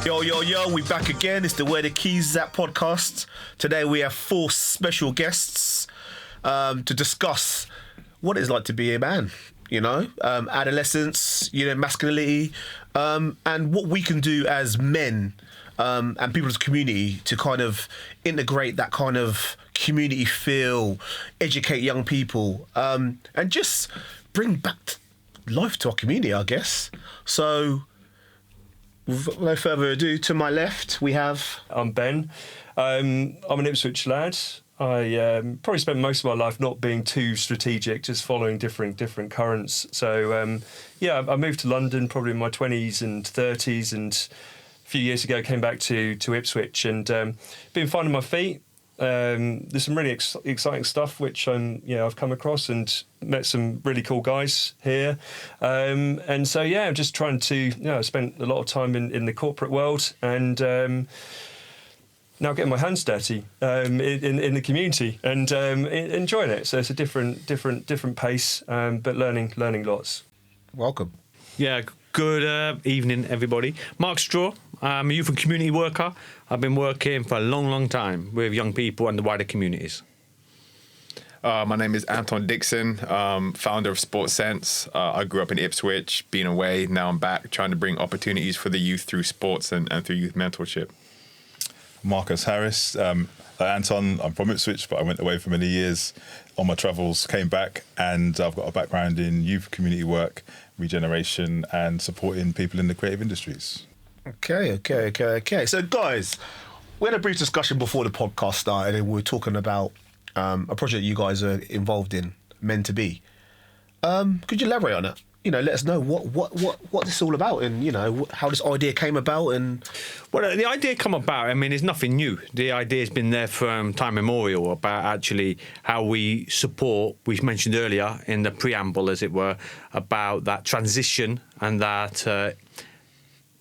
Yo, we back again. It's the Where the Keys Is At podcast. Today we have 4 special guests to discuss what it's like to be a man, adolescence, masculinity, and what we can do as men and people as a community to kind of integrate that kind of community feel, educate young people, and just bring back life to our community, I guess. So, with no further ado, to my left we have... I'm Ben. I'm an Ipswich lad. I probably spent most of my life not being too strategic, just following different currents. So, I moved to London probably in my 20s and 30s, and a few years ago came back to Ipswich and been finding my feet. There's some really exciting stuff which I've come across and met some really cool guys here, and so I'm just trying to I spent a lot of time in the corporate world and now getting my hands dirty in the community and enjoying it. So it's a different pace, but learning lots. Welcome. Yeah, good evening, everybody. Mark Straw. I'm a youth and community worker. I've been working for a long time with young people and the wider communities. My name is Anton Dixon, founder of Sports Sense. I grew up in Ipswich, been away, now I'm back, trying to bring opportunities for the youth through sports and through youth mentorship. Marcus Harris. Anton, I'm from Ipswich, but I went away for many years on my travels, came back, and I've got a background in youth community work, regeneration, and supporting people in the creative industries. Okay. So, guys, we had a brief discussion before the podcast started, and we were talking about a project you guys are involved in, Meant to Be. Could you elaborate on it? Let us know what this is all about, and how this idea came about. And well, the idea come about. I mean, it's nothing new. The idea has been there from time immemorial about actually how we support. We mentioned earlier in the preamble, as it were, about that transition and that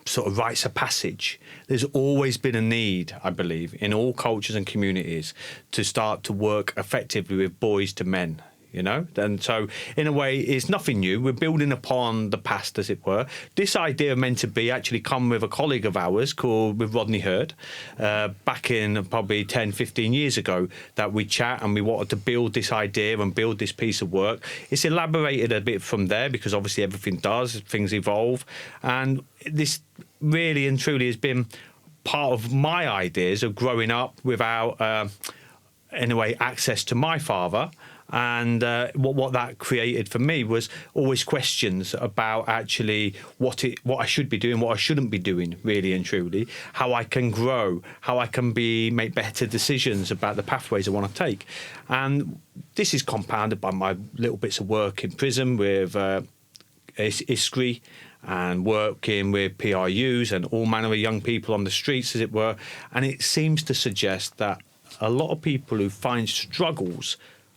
sort of rites of passage. There's always been a need, I believe, in all cultures and communities to start to work effectively with boys to men. And so in a way it's nothing new. We're building upon the past, as it were. This idea of Meant to Be actually come with a colleague of ours with Rodney Hurd back in probably 10-15 years ago, that we chat and we wanted to build this idea and build this piece of work. It's elaborated a bit from there because obviously everything does, things evolve, and this really and truly has been part of my ideas of growing up without in a way access to my father. And what that created for me was always questions about actually what I should be doing, what I shouldn't be doing, really and truly, how I can grow, how I can make better decisions about the pathways I want to take. And this is compounded by my little bits of work in prison with ISCRI and working with PRUs and all manner of young people on the streets, as it were. And it seems to suggest that a lot of people who find struggles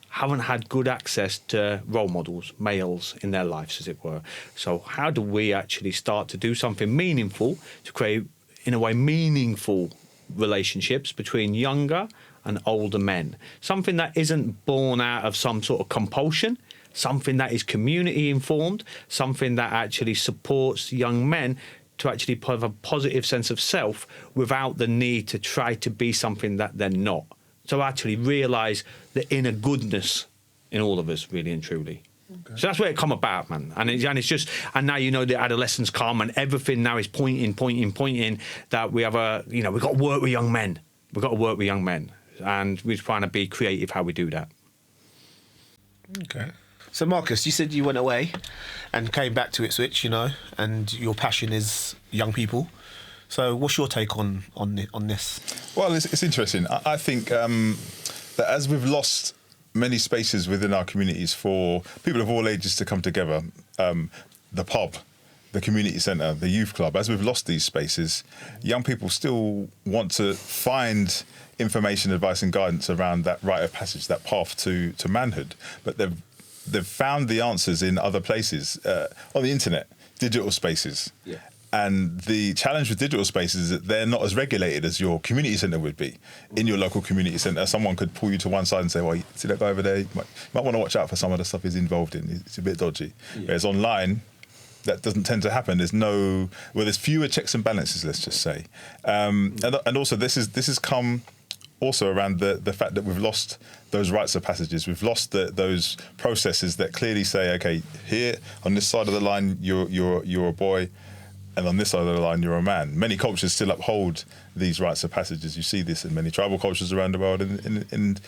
haven't had good access to role models, males in their lives, as it were. So how do we actually start to do something meaningful to create, in a way, meaningful relationships between younger and older men? Something that isn't born out of some sort of compulsion, something that is community informed, something that actually supports young men to actually have a positive sense of self without the need to try to be something that they're not. To actually realise the inner goodness in all of us, really and truly. Okay. So that's where it come about, man. And it's just, and now the adolescence come and everything now is pointing that we have we've got to work with young men. We've got to work with young men, and we're trying to be creative how we do that. Okay. So Marcus, you said you went away and came back to Ipswich, and your passion is young people. So what's your take on this? Well, it's interesting. I think that as we've lost many spaces within our communities for people of all ages to come together, the pub, the community centre, the youth club, as we've lost these spaces, young people still want to find information, advice and guidance around that rite of passage, that path to manhood. But they've found the answers in other places, on the internet, digital spaces. Yeah. And the challenge with digital spaces is that they're not as regulated as your community centre would be. In your local community centre, someone could pull you to one side and say, well, you see that guy over there? You might want to watch out for some of the stuff he's involved in. It's a bit dodgy. Yeah. Whereas online, that doesn't tend to happen. There's fewer checks and balances, let's just say, and also this has come also around the fact that we've lost those rites of passages. We've lost those processes that clearly say, okay, here on this side of the line you're a boy, and on this side of the line you're a man. Many cultures still uphold these rites of passages. You see this in many tribal cultures around the world, in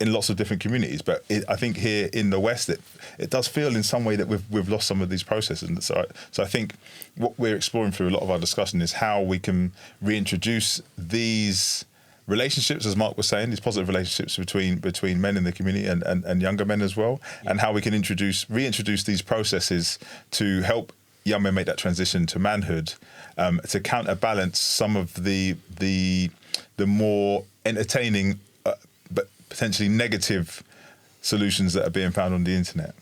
lots of different communities. But I think here in the West, it does feel in some way that we've lost some of these processes. And so I think what we're exploring through a lot of our discussion is how we can reintroduce these relationships, as Mark was saying, these positive relationships between men in the community and younger men as well, and how we can reintroduce these processes to help young men make that transition to manhood, to counterbalance some of the more entertaining but potentially negative solutions that are being found on the internet.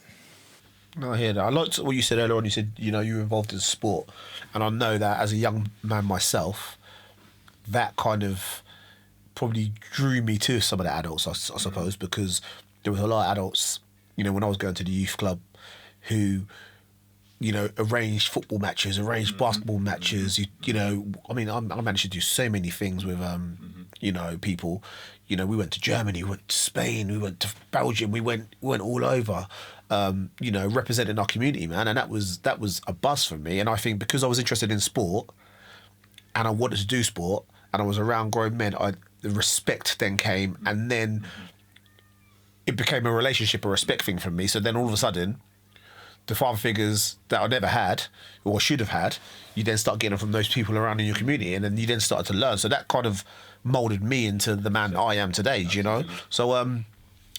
No, I hear that. I liked what you said earlier on. You said, you know, you were involved in sport, and I know that as a young man myself, that kind of probably drew me to some of the adults, I suppose, because there was a lot of adults, you know, when I was going to the youth club, who, you know, arranged football matches, arranged basketball matches. You know, I mean, I managed to do so many things with, you know, people. You know, we went to Germany, we went to Spain, we went to Belgium, we went all over, you know, representing our community, man. And that was a buzz for me. And I think because I was interested in sport, and I wanted to do sport, and I was around grown men, the respect then came, and then it became a relationship, a respect thing for me. So then all of a sudden, the father figures that I never had or should have had, you then start getting them from those people around in your community, and then you then started to learn. So that kind of molded me into the man that I am today, do you know? So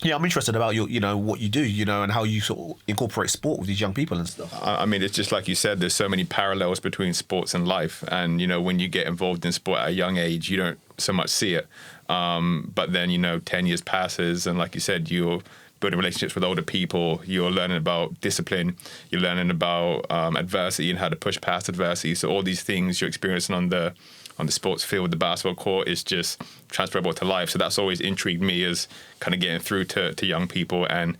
yeah, I'm interested about your, you know, what you do, you know, and how you sort of incorporate sport with these young people and stuff. I mean, it's just like you said, there's so many parallels between sports and life. And, you know, when you get involved in sport at a young age, you don't so much see it. But then, you know, 10 years passes, and like you said, you're building relationships with older people, you're learning about discipline, you're learning about adversity and how to push past adversity. So all these things you're experiencing on the sports field, the basketball court, is just transferable to life. So that's always intrigued me, as kind of getting through to young people. And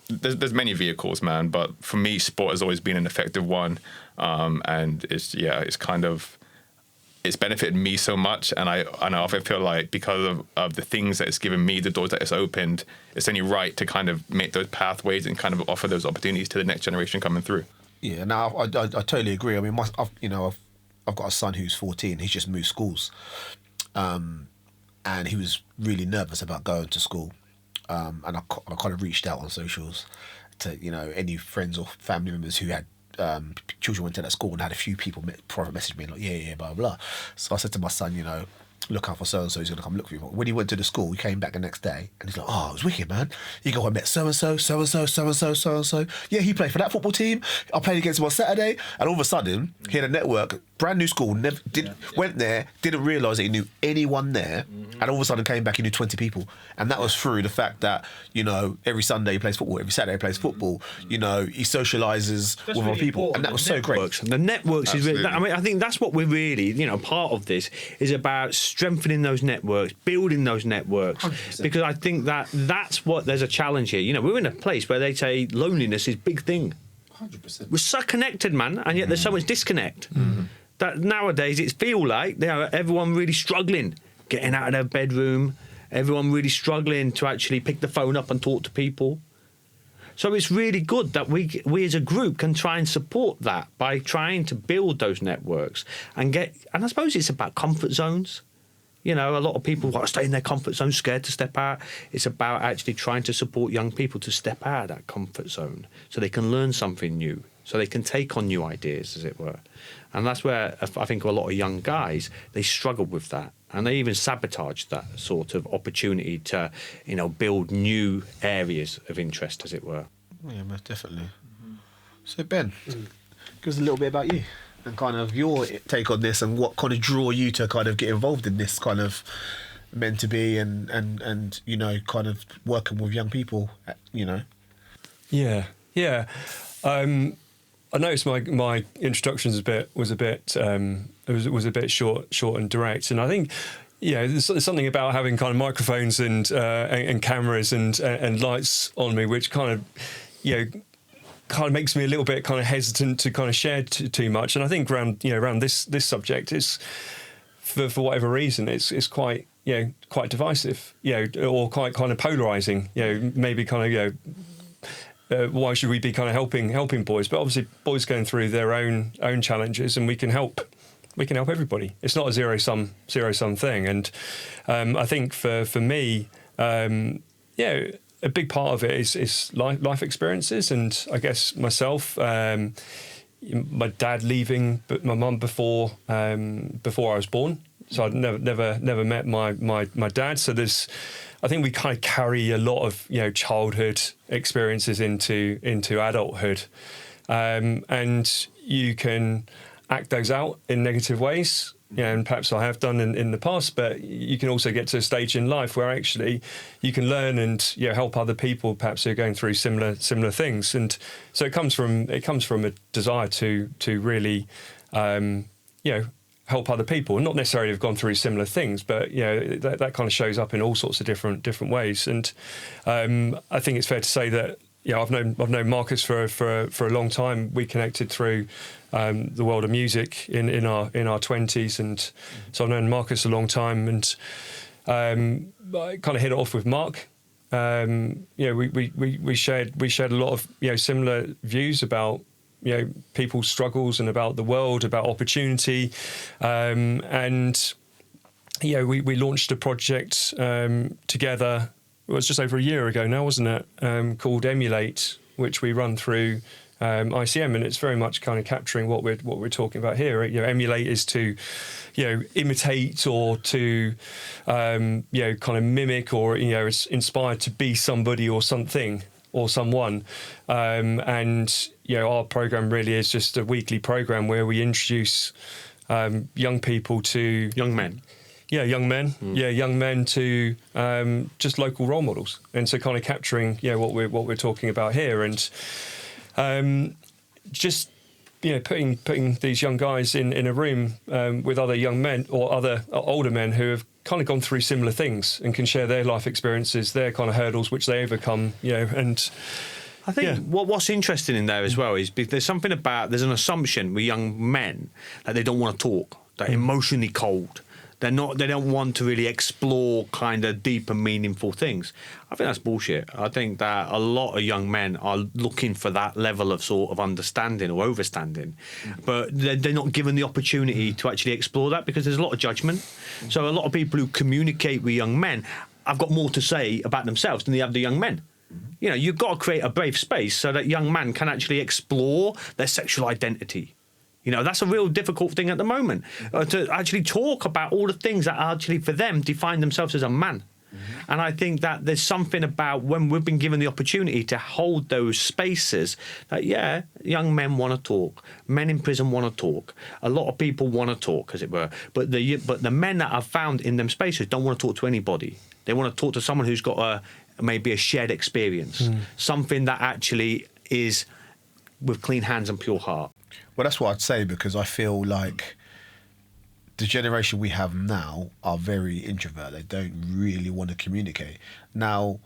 there's many vehicles, man, but for me, sport has always been an effective one. And it's benefited me so much, and I often feel like because of the things that it's given me, the doors that it's opened, it's only right to kind of make those pathways and kind of offer those opportunities to the next generation coming through. Yeah, no, I totally agree. I mean, I've got a son who's 14. He's just moved schools, and he was really nervous about going to school. And I kind of reached out on socials to, you know, any friends or family members who had children went to that school, and had a few people private message me like, yeah, blah, blah. So I said to my son, you know, look out for so-and-so, he's going to come look for you. When he went to the school, he came back the next day, and he's like, oh, it was wicked, man. You go, I met so-and-so, so-and-so, so-and-so, so-and-so. Yeah, he played for that football team. I played against him on Saturday. And all of a sudden, he had a network, brand new school, went there, didn't realise that he knew anyone there, and all of a sudden came back, he knew 20 people. And that was through the fact that, you know, every Sunday he plays football, every Saturday he plays football, you know, he socialises with other people, and that was so great. The networks is really, I mean, I think that's what we're really, you know, part of this is about strengthening those networks, building those networks, 100%. Because I think that's what, there's a challenge here. You know, we're in a place where they say loneliness is a big thing. 100%. We're so connected, man, and yet there's so much disconnect. That nowadays it feels like everyone really struggling getting out of their bedroom, everyone really struggling to actually pick the phone up and talk to people. So it's really good that we as a group can try and support that by trying to build those networks and I suppose it's about comfort zones. You know, a lot of people want to stay in their comfort zone, scared to step out. It's about actually trying to support young people to step out of that comfort zone so they can learn something new, so they can take on new ideas, as it were. And that's where I think a lot of young guys, they struggle with that. And they even sabotage that sort of opportunity to, you know, build new areas of interest, as it were. Yeah, most definitely. So Ben, give us a little bit about you and kind of your take on this, and what kind of draw you to kind of get involved in this kind of meant to be and you know, kind of working with young people, you know. Yeah. I noticed my introduction was a bit short and direct, and I think, yeah, there's something about having kind of microphones and cameras and lights on me, which kind of, you know, kind of makes me a little bit kind of hesitant to kind of share too much. And I think around this subject is, for whatever reason, it's quite quite divisive, or quite kind of polarizing. Maybe kind of why should we be kind of helping boys? But obviously, boys going through their own challenges, and we can help everybody. It's not a zero sum thing. And I think for me, a big part of it is life experiences, and I guess myself, my dad leaving, but my mum before I was born. So I'd never met my dad. So I think we kind of carry a lot of childhood experiences into adulthood, and you can act those out in negative ways. And perhaps I have done in the past, but you can also get to a stage in life where actually you can learn and help other people perhaps who are going through similar things. And so it comes from a desire to really help other people, and not necessarily have gone through similar things, but that kind of shows up in all sorts of different ways. And I think it's fair to say that I've known Marcus for a long time. We connected through the world of music in our 20s, and so I've known Marcus a long time. And I kind of hit it off with Mark. We shared a lot of similar views about people's struggles and about the world, about opportunity, and we launched a project together. It was just over a year ago now, wasn't it? Called Emulate, which we run through ICM, and it's very much kind of capturing what we're talking about here. Emulate is to imitate, or to kind of mimic, or it's inspired to be somebody or something or someone. And our program really is just a weekly program where we introduce young people to young men. Young men to just local role models, and so kind of capturing what we're talking about here, and just putting these young guys in a room with other young men or other older men who have kind of gone through similar things and can share their life experiences, their kind of hurdles which they overcome, and I think what's interesting in there as well is there's an assumption with young men that they don't want to talk, they're emotionally cold. They don't want to really explore kind of deep and meaningful things. I think that's bullshit. I think that a lot of young men are looking for that level of sort of understanding or overstanding, but they're not given the opportunity to actually explore that because there's a lot of judgment. So a lot of people who communicate with young men have got more to say about themselves than they have the young men. You've got to create a brave space so that young men can actually explore their sexual identity. That's a real difficult thing at the moment, to actually talk about all the things that actually for them define themselves as a man. Mm-hmm. And I think that there's something about when we've been given the opportunity to hold those spaces that, young men want to talk, men in prison want to talk, a lot of people want to talk, as it were, but the men that are found in them spaces don't want to talk to anybody. They want to talk to someone who's got maybe a shared experience, something that actually is with clean hands and pure heart. Well, that's what I'd say, because I feel like the generation we have now are very introvert. They don't really want to communicate. Now,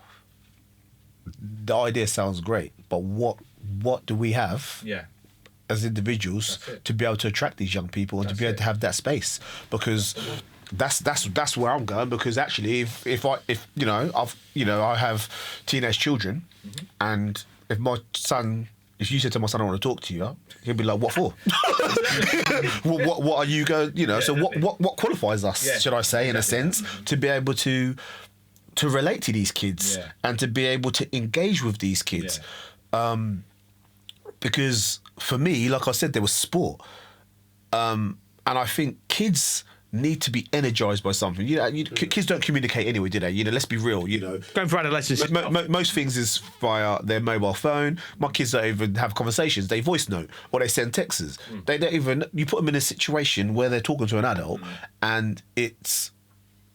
the idea sounds great, but what do we have as individuals to be able to attract these young people and to be able to have that space? Because that's where I'm going. Because actually, if I have teenage children, and if my son. If you said to my son, I want to talk to you, he'll be like, what for? what are you going, so what qualifies us, should I say, in a sense, to be able to relate to these kids and to be able to engage with these kids? Because for me, like I said, there was sport. And I think kids need to be energized by something. Kids don't communicate anyway, do they? Let's be real. Going for adolescence, most things is via their mobile phone. My kids don't even have conversations. They voice note or they send texts. They don't even. You put them in a situation where they're talking to an adult, and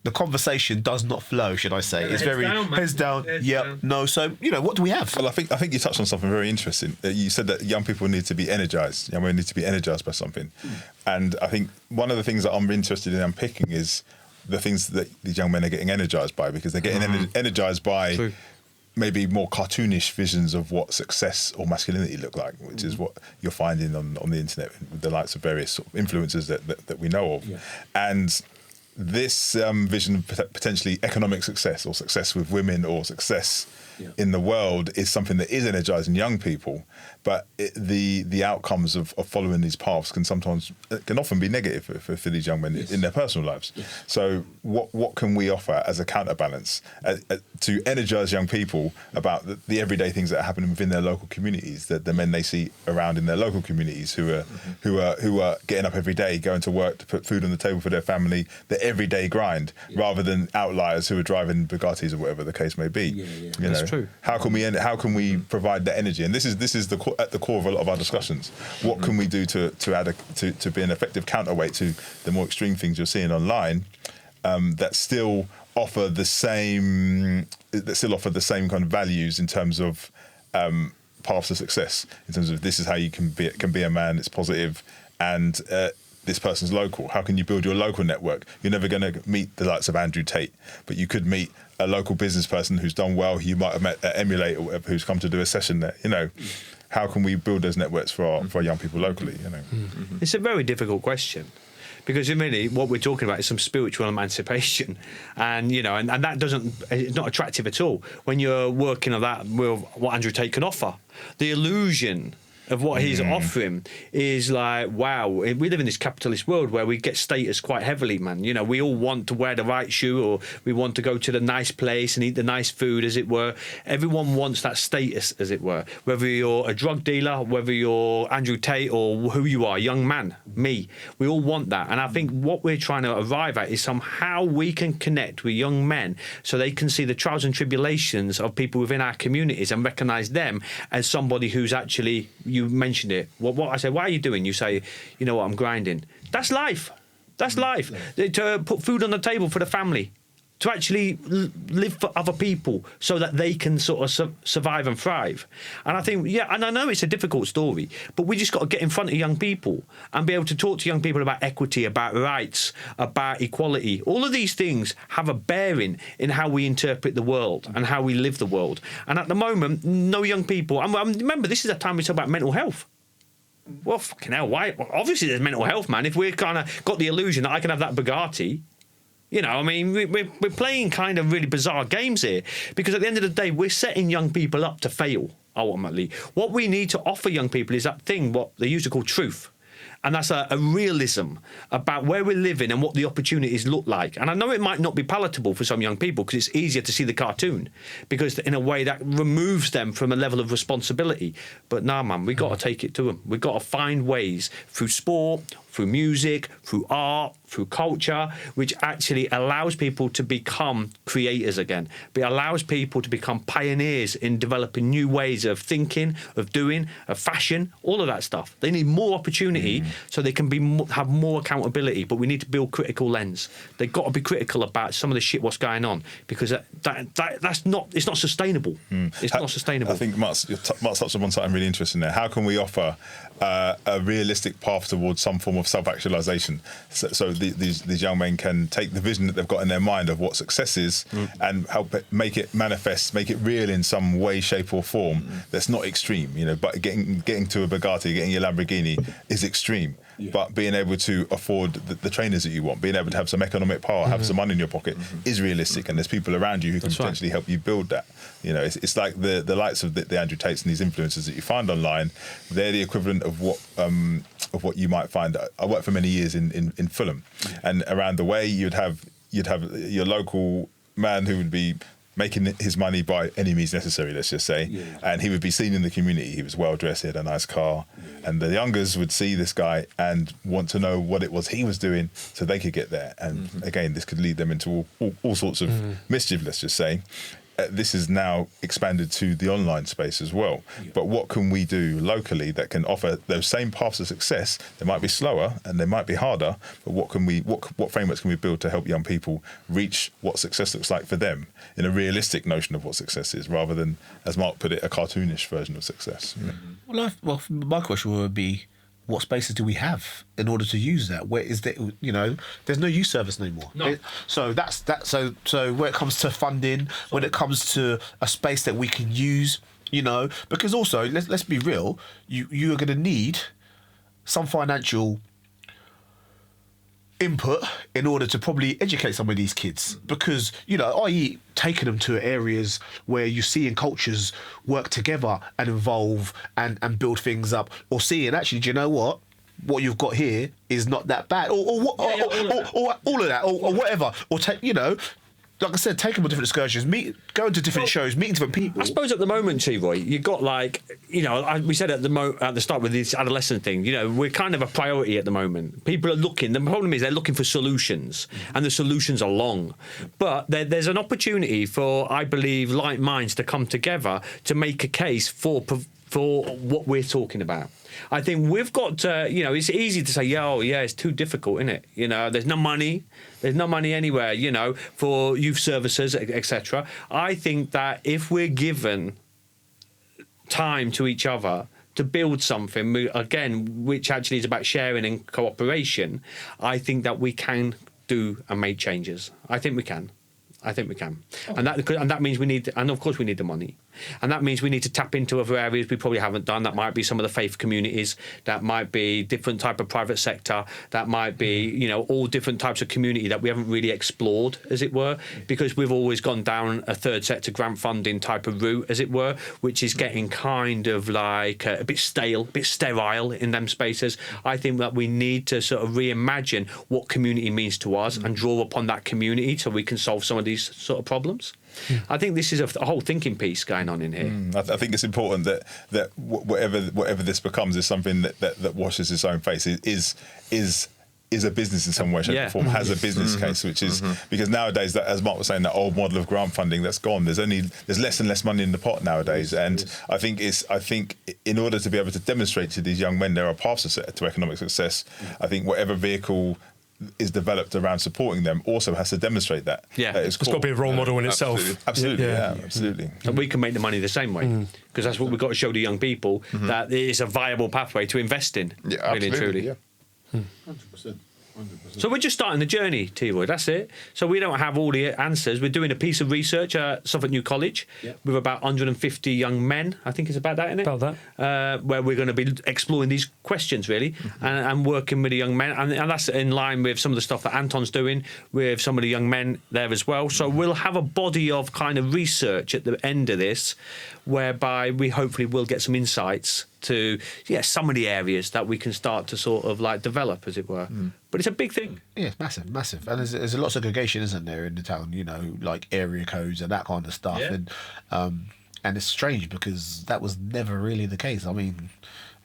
the conversation does not flow. Should I say? It's very heads down. No. So what do we have? Well, I think you touched on something very interesting. You said that young people need to be energized. Young men need to be energized by something. And I think one of the things that I'm interested in unpicking is the things that these young men are getting energized by, because they're getting energized by maybe more cartoonish visions of what success or masculinity look like, which is what you're finding on the internet with the likes of various sort of influencers that we know of. Yeah. And this vision of potentially economic success or success with women or success in the world is something that is energizing young people, but the outcomes of following these paths can often be negative for these young men in their personal lives. Yes. So what can we offer as a counterbalance to energize young people about the everyday things that are happening within their local communities, the men they see around in their local communities who are getting up every day, going to work to put food on the table for their family, the everyday grind, rather than outliers who are driving Bugattis or whatever the case may be. You know, That's true. How can we provide that energy? And this is at the core of a lot of our discussions. What can we do to be an effective counterweight to the more extreme things you're seeing online that still offer the same kind of values in terms of paths to success, in terms of this is how you can be a man, it's positive, and this person's local. How can you build your local network? You're never going to meet the likes of Andrew Tate, but you could meet a local business person who's done well, who you might have met at Emulate or whatever, who's come to do a session there. You know, how can we build those networks for our young people locally? You know, It's a very difficult question. Because really, what we're talking about is some spiritual emancipation, and and that it's not attractive at all when you're working on that with what Andrew Tate can offer. The illusion of what he's offering is like, wow, we live in this capitalist world where we get status quite heavily, man. We all want to wear the right shoe, or we want to go to the nice place and eat the nice food, as it were. Everyone wants that status, as it were. Whether you're a drug dealer, whether you're Andrew Tate, or who you are, young man, me, we all want that. And I think what we're trying to arrive at is somehow we can connect with young men so they can see the trials and tribulations of people within our communities and recognise them as somebody who's actually, you mentioned it. What I say, why are you doing? You say, you know what, I'm grinding. That's life. That's life. To put food on the table for the family, to actually live for other people so that they can sort of survive and thrive. And I think, and I know it's a difficult story, but we just got to get in front of young people and be able to talk to young people about equity, about rights, about equality. All of these things have a bearing in how we interpret the world and how we live the world. And at the moment, no young people, and remember, this is a time we talk about mental health. Well, fucking hell, why? Well, obviously there's mental health, man. If we're kind of got the illusion that I can have that Bugatti, we're playing kind of really bizarre games here, because at the end of the day, we're setting young people up to fail, ultimately. What we need to offer young people is that thing, what they used to call truth. And that's a realism about where we're living and what the opportunities look like. And I know it might not be palatable for some young people because it's easier to see the cartoon, because in a way that removes them from a level of responsibility. But nah, man, we got to take it to them. We've got to find ways through sport, through music, through art, through culture, which actually allows people to become creators again. It allows people to become pioneers in developing new ways of thinking, of doing, of fashion, all of that stuff. They need more opportunity so they can have more accountability, but we need to build critical lens. They've got to be critical about some of the shit what's it's going on, because it's not sustainable. It's not sustainable. I think Mark's touched upon something really interesting there. How can we offer a realistic path towards some form of self-actualization, so these young men can take the vision that they've got in their mind of what success is and help make it manifest, make it real in some way, shape or form that's not extreme, but getting to a Bugatti, getting your Lamborghini is extreme. But being able to afford the trainers that you want, being able to have some economic power, have some money in your pocket is realistic, and there's people around you who can potentially help you build that. It's like the likes of the Andrew Tates and these influencers that you find online. They're the equivalent of what you might find. I worked for many years in Fulham, and around the way you'd have your local man who would be making his money by any means necessary, let's just say, and he would be seen in the community. He was well dressed, he had a nice car, and the youngers would see this guy and want to know what it was he was doing so they could get there. And again, this could lead them into all sorts of mischief, let's just say. This is now expanded to the online space as well. But what can we do locally that can offer those same paths of success? They might be slower and they might be harder, but what frameworks can we build to help young people reach what success looks like for them in a realistic notion of what success is, rather than, as Mark put it, a cartoonish version of success? Well, my question would be, what spaces do we have in order to use that? Where is that? You know, there's no youth service anymore. No. So that's that. So when it comes to funding, when it comes to a space that we can use, you know, because also let's be real, you are going to need some financial input in order to probably educate some of these kids, because, you know, i.e. taking them to areas where you see in cultures work together and evolve and build things up, or seeing actually, do you know what you've got here is not that bad, or all of that, or whatever, or take, you know, like I said, take them on different excursions, going to different shows, meeting different people. I suppose at the moment, Teroy, you've got like, you know, we said at the start with this adolescent thing, you know, we're kind of a priority at the moment. People are looking. The problem is they're looking for solutions, and the solutions are long. But there's an opportunity for, I believe, like minds to come together to make a case for what we're talking about. I think we've got to, you know, it's easy to say, it's too difficult, isn't it? You know, there's no money anywhere, you know, for youth services, etc. I think that if we're given time to each other to build something, again, which actually is about sharing and cooperation, I think that we can do and make changes. I think we can. And that means we need, and of course we need the money. And that means we need to tap into other areas we probably haven't done. That might be some of the faith communities. That might be different type of private sector. That might be, you know, all different types of community that we haven't really explored, as it were, because we've always gone down a third sector grant funding type of route, as it were, which is getting kind of like a bit stale, a bit sterile in them spaces. I think that we need to sort of reimagine what community means to us and draw upon that community so we can solve some of these sort of problems. I think this is a whole thinking piece going on in here. I think it's important that whatever this becomes is something that washes its own face. Is a business in some way, shape, or form, has a business case, which is because nowadays, that, as Mark was saying, that old model of grant funding that's gone. There's less and less money in the pot nowadays, and I think in order to be able to demonstrate to these young men there are paths to economic success, I think whatever vehicle is developed around supporting them also has to demonstrate that. It's got to be a role model in itself. Absolutely. Absolutely. And we can make the money the same way, because that's what we've got to show the young people, that it is a viable pathway to invest in, really and truly. 100%. So we're just starting the journey, Teroy, that's it. So we don't have all the answers. We're doing a piece of research at Suffolk New College with about 150 young men, I think it's about that, isn't it? About that. Where we're going to be exploring these questions, really, and working with the young men. And that's in line with some of the stuff that Anton's doing with some of the young men there as well. So we'll have a body of kind of research at the end of this, whereby we hopefully will get some insights to some of the areas that we can start to sort of like develop, as it were. But it's a big thing. Yeah, massive. And there's a lot of segregation, isn't there, in the town, you know, like area codes and that kind of stuff. And it's strange because that was never really the case. I mean,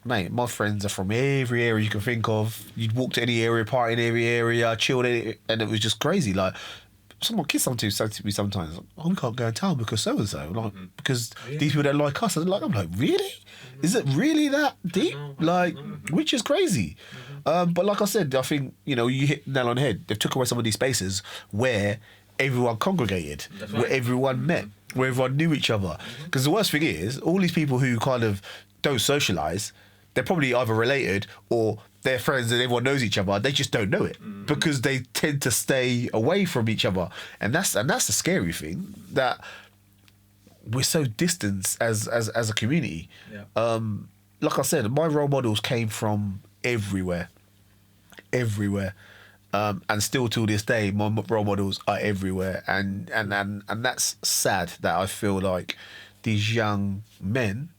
mate, my friends are from every area you can think of. You'd walk to any area, party in every area, chilled, and it was just crazy. Like, kids sometimes say to me sometimes, we can't go in town because so-and-so, like, because these people don't like us. I'm like, really? Is it really that deep? Which is crazy. But like I said, I think, you know, you hit the nail on the head. They've took away some of these spaces where everyone congregated, where everyone met, where everyone knew each other. Because the worst thing is, all these people who kind of don't socialise, they're probably either related or they're friends and everyone knows each other. They just don't know it because they tend to stay away from each other, and that's the scary thing, that we're so distant as a community. Like I said, my role models came from everywhere, and still till this day, my role models are everywhere, and that's sad that I feel like these young men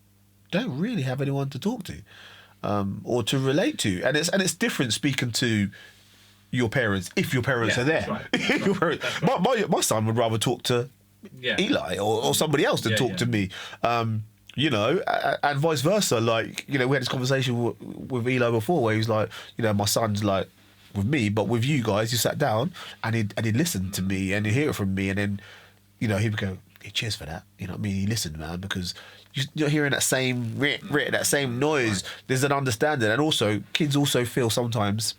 don't really have anyone to talk to. Or to relate to, and it's different speaking to your parents if your parents are there. Right. My son would rather talk to Eli or somebody else than talk to me. You know, and vice versa. Like, you know, we had this conversation with Eli before where he was like, you know, my son's like with me, but with you guys, you sat down and he'd listen to me and he'd hear it from me, and then, you know, he would go, hey, cheers for that. You know what I mean? He listened, man, because you're hearing that same that same noise. There's an understanding, and also kids also feel sometimes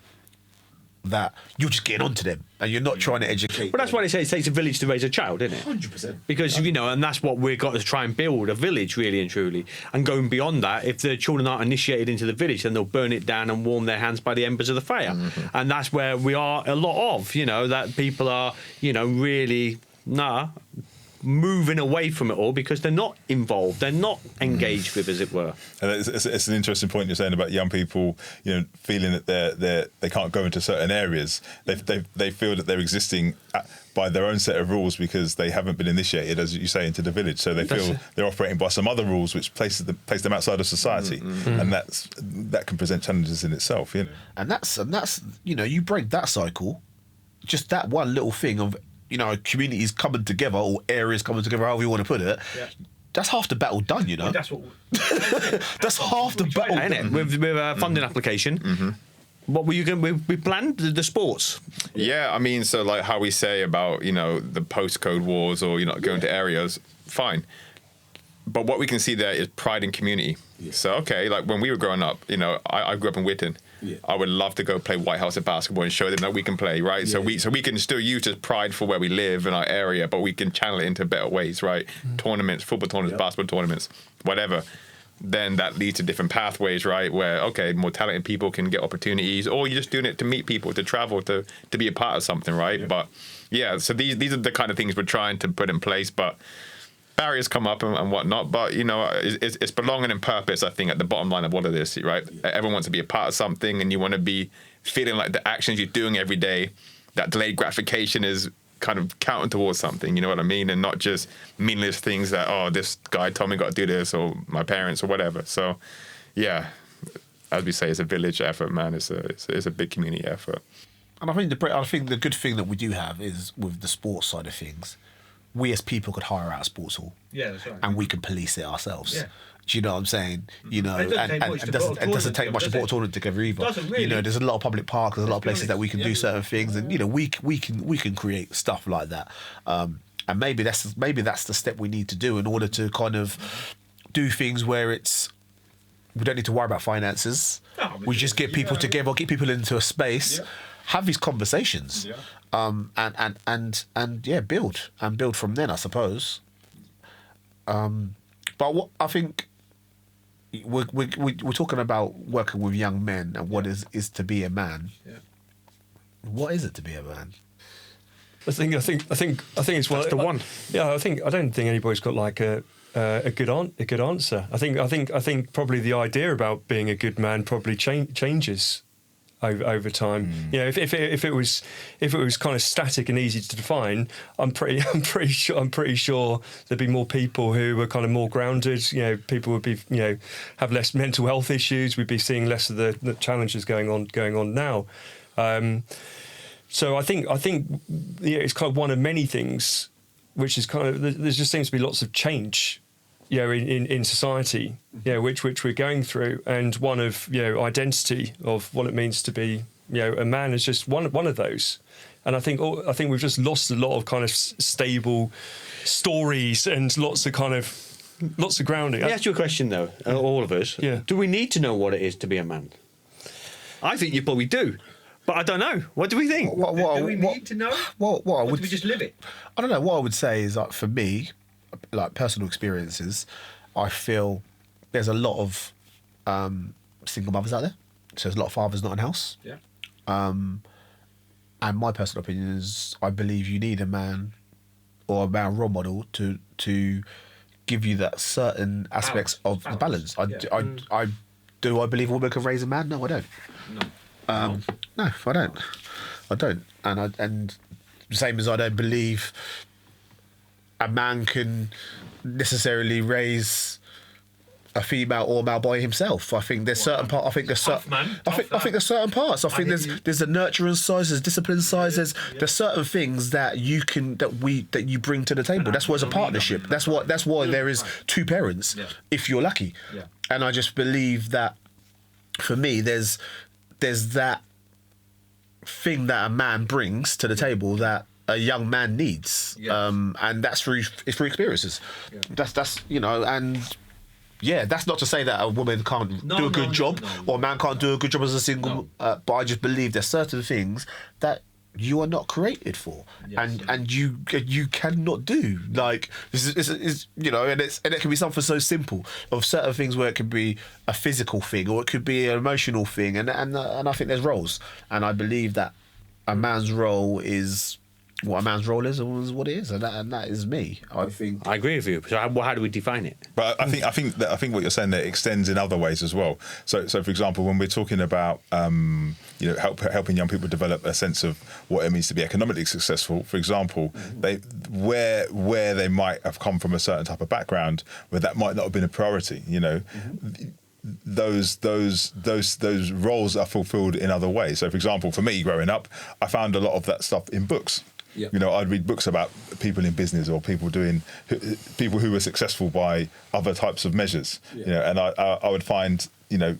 that you're just getting onto them and you're not trying to educate. But that's why they say it takes a village to raise a child, isn't it? 100%. Because, and that's what we've got to try and build, a village, really and truly. And going beyond that, if the children aren't initiated into the village, then they'll burn it down and warm their hands by the embers of the fire. And that's where we are a lot of, that people are, really, moving away from it all because they're not involved, they're not engaged with, as it were. And it's an interesting point you're saying about young people, feeling that they can't go into certain areas. They feel that they're existing by their own set of rules because they haven't been initiated, as you say, into the village. So they feel they're operating by some other rules which place them outside of society, and that can present challenges in itself. And that's you break that cycle, just that one little thing of communities coming together or areas coming together, however you want to put it. Yeah. That's half the battle done, That's what. That's half the battle done. With a funding application. What were you going? We planned the sports. Yeah, I mean, so like how we say about the postcode wars or going to areas, fine. But what we can see there is pride in community. Yeah. So okay, like when we were growing up, I grew up in Witten. Yeah. I would love to go play White House at basketball and show them that we can play, right? Yeah. So we can still use this pride for where we live in our area, but we can channel it into better ways, right? Tournaments, football tournaments, basketball tournaments, whatever. Then that leads to different pathways, right? Where more talented people can get opportunities, or you're just doing it to meet people, to travel, to be a part of something, right? Yeah. But so these are the kind of things we're trying to put in place, but barriers come up and whatnot, but it's belonging and purpose, I think, at the bottom line of all of this, right? Yeah. Everyone wants to be a part of something, and you want to be feeling like the actions you're doing every day, that delayed gratification is kind of counting towards something, you know what I mean? And not just meaningless things that, this guy told me I got to do this, or my parents, or whatever. So, yeah, as we say, it's a village effort, man. It's a big community effort. And I think the good thing that we do have is with the sports side of things, we as people could hire out a sports hall. Yeah, that's right. And we can police it ourselves. Yeah. Do you know what I'm saying? It doesn't take much to put a tournament together either. Doesn't really. There's a lot of public parks, there's a lot of places that we can do certain things, and we can create stuff like that. And maybe that's the step we need to do in order to kind of do things where we don't need to worry about finances. No, we just get people together, get people into a space, have these conversations, and build from then, I suppose. But what I think we're talking about working with young men and what is to be a man. Yeah. What is it to be a man? I think it's That's the one. Yeah, I don't think anybody's got like a good answer. I think probably the idea about being a good man probably changes over time. If it was kind of static and easy to define, I'm pretty sure there'd be more people who were kind of more grounded. People would be have less mental health issues. We'd be seeing less of the challenges going on now. So I think it's kind of one of many things, which is kind of there just seems to be lots of change. In society, which we're going through, and one of identity of what it means to be a man is just one of those. And I think we've just lost a lot of kind of stable stories and lots of grounding. Let me ask you a question though, all of us. Yeah. Do we need to know what it is to be a man? I think you probably do. But I don't know. What do we think? Do we need to know? Or do we just live it? I don't know. What I would say is, like, for me, like personal experiences, I feel there's a lot of single mothers out there. So there's a lot of fathers not in house. Yeah. And my personal opinion is, I believe you need a man or a man role model to give you that certain aspects of the balance. I believe a woman can raise a man? No, I don't. No, I don't. And same as I don't believe a man can necessarily raise a female or male by himself. I think there's certain parts. I think there's certain parts. I think there's the nurturing size, there's discipline size. There's certain things that you bring to the table. That's why it's a partnership. That's why there is two parents, if you're lucky. Yeah. And I just believe that, for me, there's that thing that a man brings to the table that a young man needs, and that's through experiences. Yeah. That's and yeah, that's not to say that a woman can't do a good job or a man can't do a good job as a single. But I just believe there's certain things that you are not created for, and you cannot do. Like this is you know, and it can be something so simple of certain things where it could be a physical thing or it could be an emotional thing, and I think there's roles, and I believe that a man's role is what a man's role is, and what it is, and that is me. I think I agree with you. So how do we define it? But I think what you're saying there extends in other ways as well. So for example, when we're talking about you know, helping young people develop a sense of what it means to be economically successful, for example, where they might have come from a certain type of background where that might not have been a priority, you know. Those roles are fulfilled in other ways. So, for example, for me growing up, I found a lot of that stuff in books. Yep. You know, I'd read books about people in business or people who were successful by other types of measures. Yeah. You know, and I would find, you know,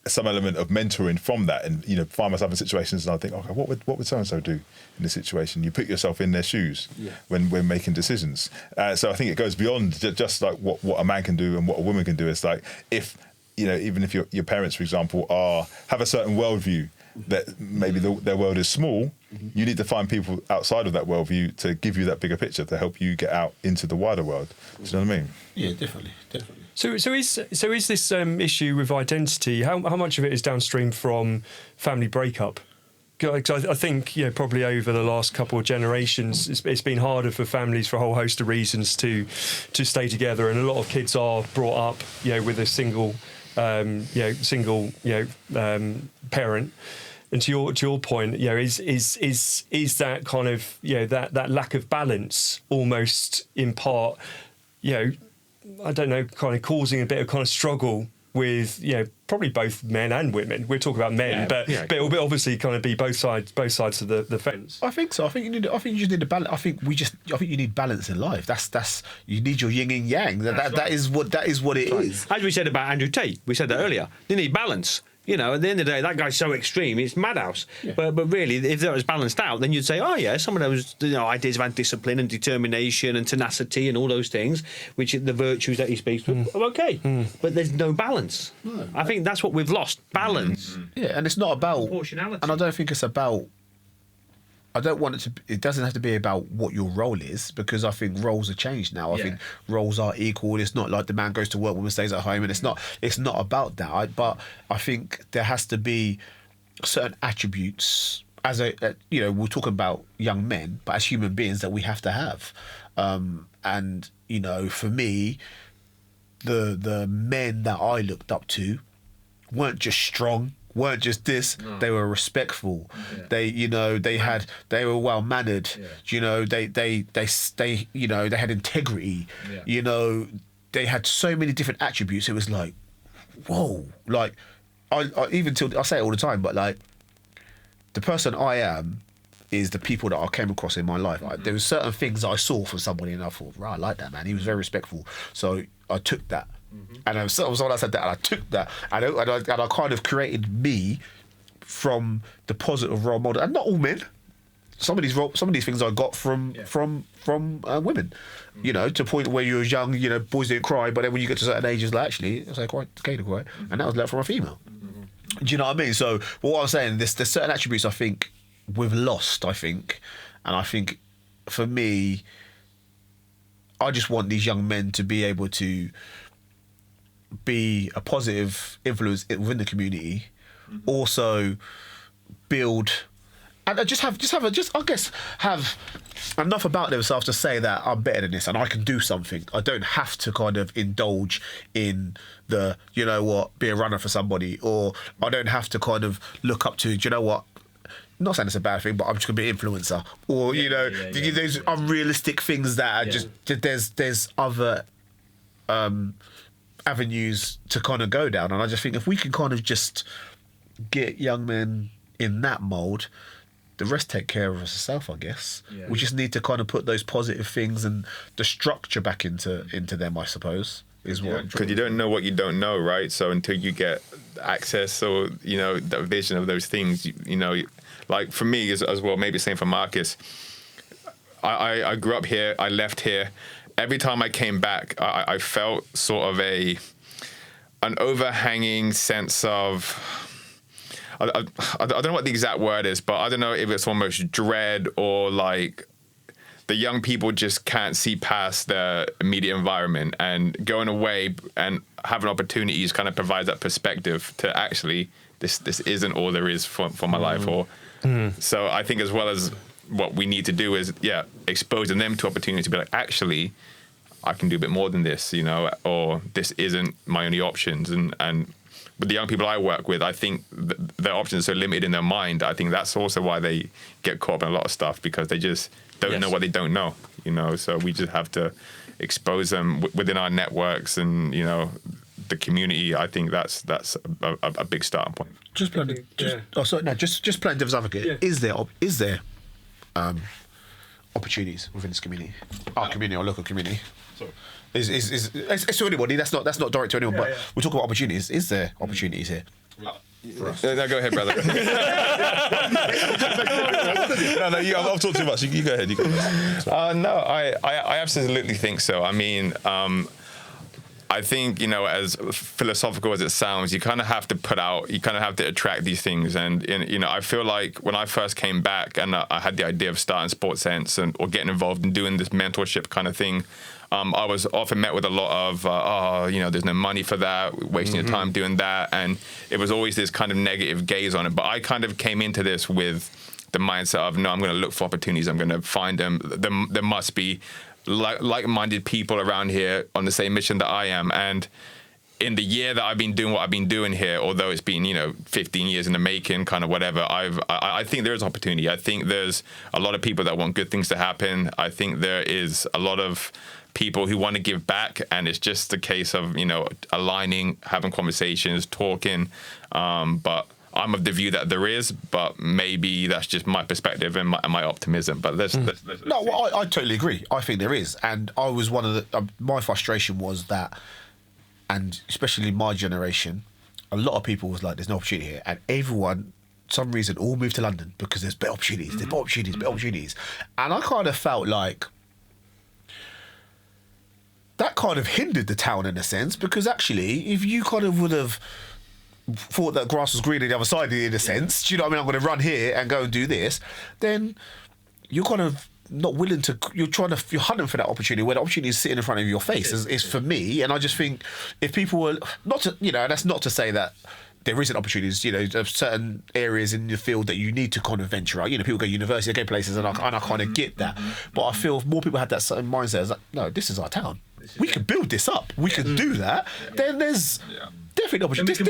some element of mentoring from that, and you know, find myself in situations and I think, okay, what would so and so do in this situation? You put yourself in their shoes when making decisions. So I think it goes beyond just like what a man can do and what a woman can do. It's like if, you know, even if your parents, for example, have a certain worldview that maybe their world is small, you need to find people outside of that worldview to give you that bigger picture to help you get out into the wider world. Do you know what I mean? Yeah, definitely. So is this issue with identity? How much of it is downstream from family breakup? Because I think, you know, probably over the last couple of generations, it's been harder for families for a whole host of reasons to stay together, and a lot of kids are brought up, you know, with a single parent. And to your point, you know, is that kind of, you know, that lack of balance almost in part, you know, I don't know, kind of causing a bit of kind of struggle with, you know, probably both men and women. We're talking about men, but it will obviously kind of be both sides of the fence. I think so. I think you just need a balance. I think you need balance in life. That's you need your yin and yang. That is what it is. As we said about Andrew Tate, we said that earlier. You need balance. You know, at the end of the day, that guy's so extreme, it's madhouse. Yeah. But really, if that was balanced out, then you'd say, oh yeah, some of those, you know, ideas about discipline and determination and tenacity and all those things, which are the virtues that he speaks with, are okay. But there's no balance. No, I think that's what we've lost, balance. Yeah, and it's not about proportionality. And I don't think it's about. I don't want it to. It doesn't have to be about what your role is, because I think roles are changed now. I think roles are equal. It's not like the man goes to work, woman stays at home, and it's not about that. But I think there has to be certain attributes as you know, we're talking about young men, but as human beings that we have to have. And you know, for me, the men that I looked up to weren't just strong. Weren't just this, they were respectful. They, you know, they were well mannered. You know, they you know, they had integrity. You know, they had so many different attributes. It was like, whoa. Like, I say it all the time, but like, the person I am is the people that I came across in my life. There were certain things I saw from somebody, and I thought, right, I like that man. He was very respectful, so I took that. And I was someone that said that, and I took that, and I kind of created me from the positive role model. And not all men. Some of these things I got from women. You know, to the point where you were young, you know, boys didn't cry, but then when you get to certain ages, like, actually, it's like, quite okay to cry, and that was from a female. Do you know what I mean? So, what I'm saying, there's certain attributes I think we've lost. I think, and I think for me, I just want these young men to be able to be a positive influence within the community, also build, and I guess have enough about themselves to say that I'm better than this and I can do something. I don't have to kind of indulge in the, you know what, be a runner for somebody, or I don't have to kind of look up to, do you know what, not saying it's a bad thing, but I'm just going to be an influencer, or you know, those unrealistic things that are just there's other avenues to kind of go down. And I just think if we can kind of just get young men in that mould, the rest take care of itself, I guess. We just need to kind of put those positive things and the structure back into them, I suppose, is what. Because you don't know what you don't know, right? So until you get access or, you know, the vision of those things, you know, like for me as well, maybe same for Marcus, I grew up here, I left here. Every time I came back, I felt sort of an overhanging sense of, I don't know what the exact word is, but I don't know if it's almost dread or like the young people just can't see past their immediate environment, and going away and having opportunities kind of provides that perspective to actually this isn't all there is for my life. Or so I think as well as what we need to do is exposing them to opportunities to be like, actually I can do a bit more than this, you know, or this isn't my only options. And with the young people I work with, I think their options are so limited in their mind. I think that's also why they get caught up in a lot of stuff, because they just don't know what they don't know, you know. So we just have to expose them within our networks and, you know, the community. I think that's a big starting point. Just playing devil's advocate. Yeah. Is there opportunities within this community, our community, our local community? Sorry. It's to anybody. That's not direct to anyone. But we talk about opportunities. Is there opportunities here? No, go ahead, brother. no, I've talked too much. You go ahead. No, I absolutely think so. I mean, I think, you know, as philosophical as it sounds, you kind of have to attract these things. And, you know, I feel like when I first came back and I had the idea of starting Sports Sense or getting involved in doing this mentorship kind of thing, I was often met with a lot of, you know, there's no money for that, wasting your time doing that. And it was always this kind of negative gaze on it. But I kind of came into this with the mindset of, no, I'm going to look for opportunities. I'm going to find them. There must be like-minded people around here on the same mission that I am. And in the year that I've been doing what I've been doing here, although it's been, you know, 15 years in the making, kind of whatever, I think there is opportunity. I think there's a lot of people that want good things to happen. I think there is a lot of people who want to give back, and it's just a case of, you know, aligning, having conversations, talking. But I'm of the view that there is, but maybe that's just my perspective and my optimism. But I totally agree. I think there is, and I was one of the. My frustration was that, and especially my generation, a lot of people was like, "There's no opportunity here," and everyone, for some reason, all moved to London because there's better opportunities. There's better opportunities, better opportunities, and I kind of felt like that kind of hindered the town in a sense, because actually, if you kind of would have thought that grass was green on the other side in a sense, do you know what I mean? I'm going to run here and go and do this, then you're kind of not willing to, you're hunting for that opportunity where the opportunity is sitting in front of your face, is for me. And I just think if people were, not to, you know, that's not to say that there isn't opportunities, you know, there's certain areas in the field that you need to kind of venture out. You know, people go to university, they go places, and I kind of get that. But I feel if more people had that certain mindset, it's like, no, this is our town. We can build this up. We can do that. Then there's definitely opportunity.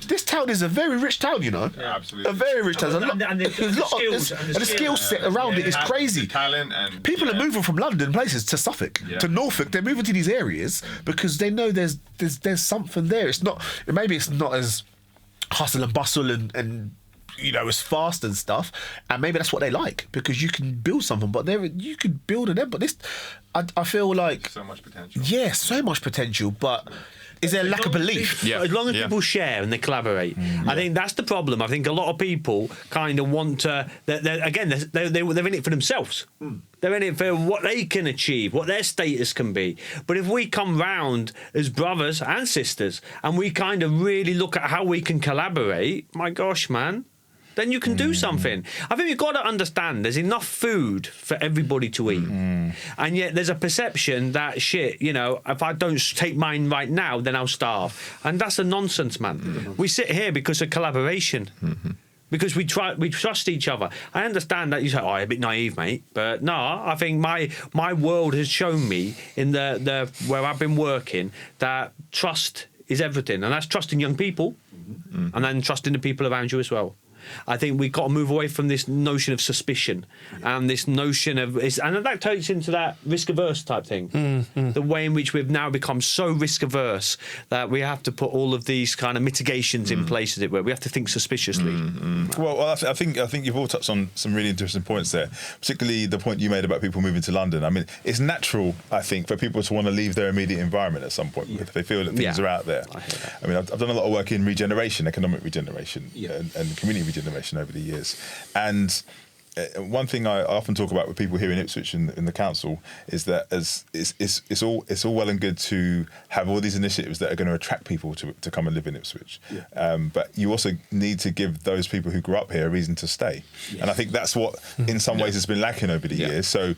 This town is a very rich town, you know. Yeah, absolutely. A very rich town. And the skill set around it is crazy. Talent and people are moving from London places to Suffolk, to Norfolk. They're moving to these areas because they know there's something there. It's not, maybe it's not as hustle and bustle and you know, as fast and stuff, and maybe that's what they like, because you can build something, but you could build an empire. But this, I feel like so much potential. Yeah, so much potential, but is there a lack of belief? Yeah. As long as people share and they collaborate, I think that's the problem. I think a lot of people kind of want to. They're in it for themselves. They're in it for what they can achieve, what their status can be. But if we come round as brothers and sisters and we kind of really look at how we can collaborate, my gosh, man, then you can do something. I think we've got to understand there's enough food for everybody to eat. And yet there's a perception that, shit, you know, if I don't take mine right now, then I'll starve. And that's a nonsense, man. We sit here because of collaboration. Because we trust each other. I understand that you say, "Oh, you're a bit naive, mate," but no, I think my world has shown me in the where I've been working that trust is everything, and that's trusting young people, and then trusting the people around you as well. I think we've got to move away from this notion of suspicion and this notion of, and that takes into that risk averse type thing. The way in which we've now become so risk averse that we have to put all of these kind of mitigations in place, as it were. We have to think suspiciously. Well, I think you've all touched on some really interesting points there, particularly the point you made about people moving to London. I mean, it's natural, I think, for people to want to leave their immediate environment at some point if they feel that things are out there. I mean, I've done a lot of work in regeneration, economic regeneration, and community regeneration over the years, and one thing I often talk about with people here in Ipswich in the council is that it's all well and good to have all these initiatives that are going to attract people to come and live in Ipswich, but you also need to give those people who grew up here a reason to stay, and I think that's what in some ways has been lacking over the years. So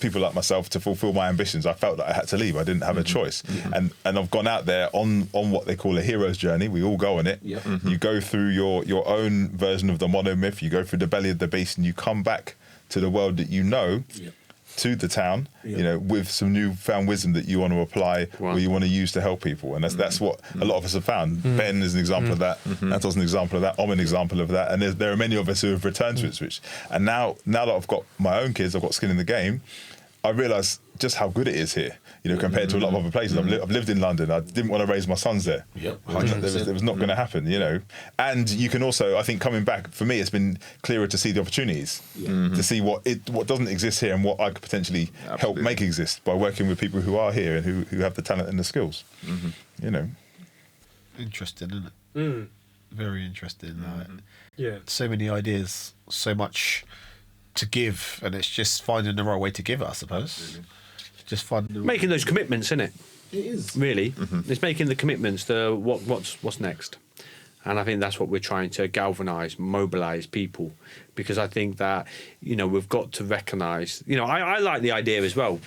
people like myself, to fulfil my ambitions, I felt that I had to leave. I didn't have a choice, and I've gone out there on what they call a hero's journey. We all go on it. You go through your own version of the monomyth. You go through the belly of the beast, and you come back to the world that you know, to the town, with some newfound wisdom that you want to apply, or you want to use to help people. And that's what a lot of us have found. Ben is an example of that. Anton's an example of that. I'm an example of that. And there are many of us who have returned to Ipswich. And now that I've got my own kids, I've got skin in the game, I realise just how good it is here, compared to a lot of other places. I've lived in London. I didn't want to raise my sons there. It was not going to happen, And you can also, I think, coming back, for me, it's been clearer to see the opportunities, to see what doesn't exist here and what I could potentially help make exist by working with people who are here and who have the talent and the skills, Interesting, isn't it? Very interesting. So many ideas, so much to give, and it's just finding the right way to give it, I suppose. Just finding making those commitments, isn't it? It is. Really, it's making the commitments to what's next, and I think that's what we're trying to galvanise, mobilise people, because I think that we've got to recognise. I like the idea as well.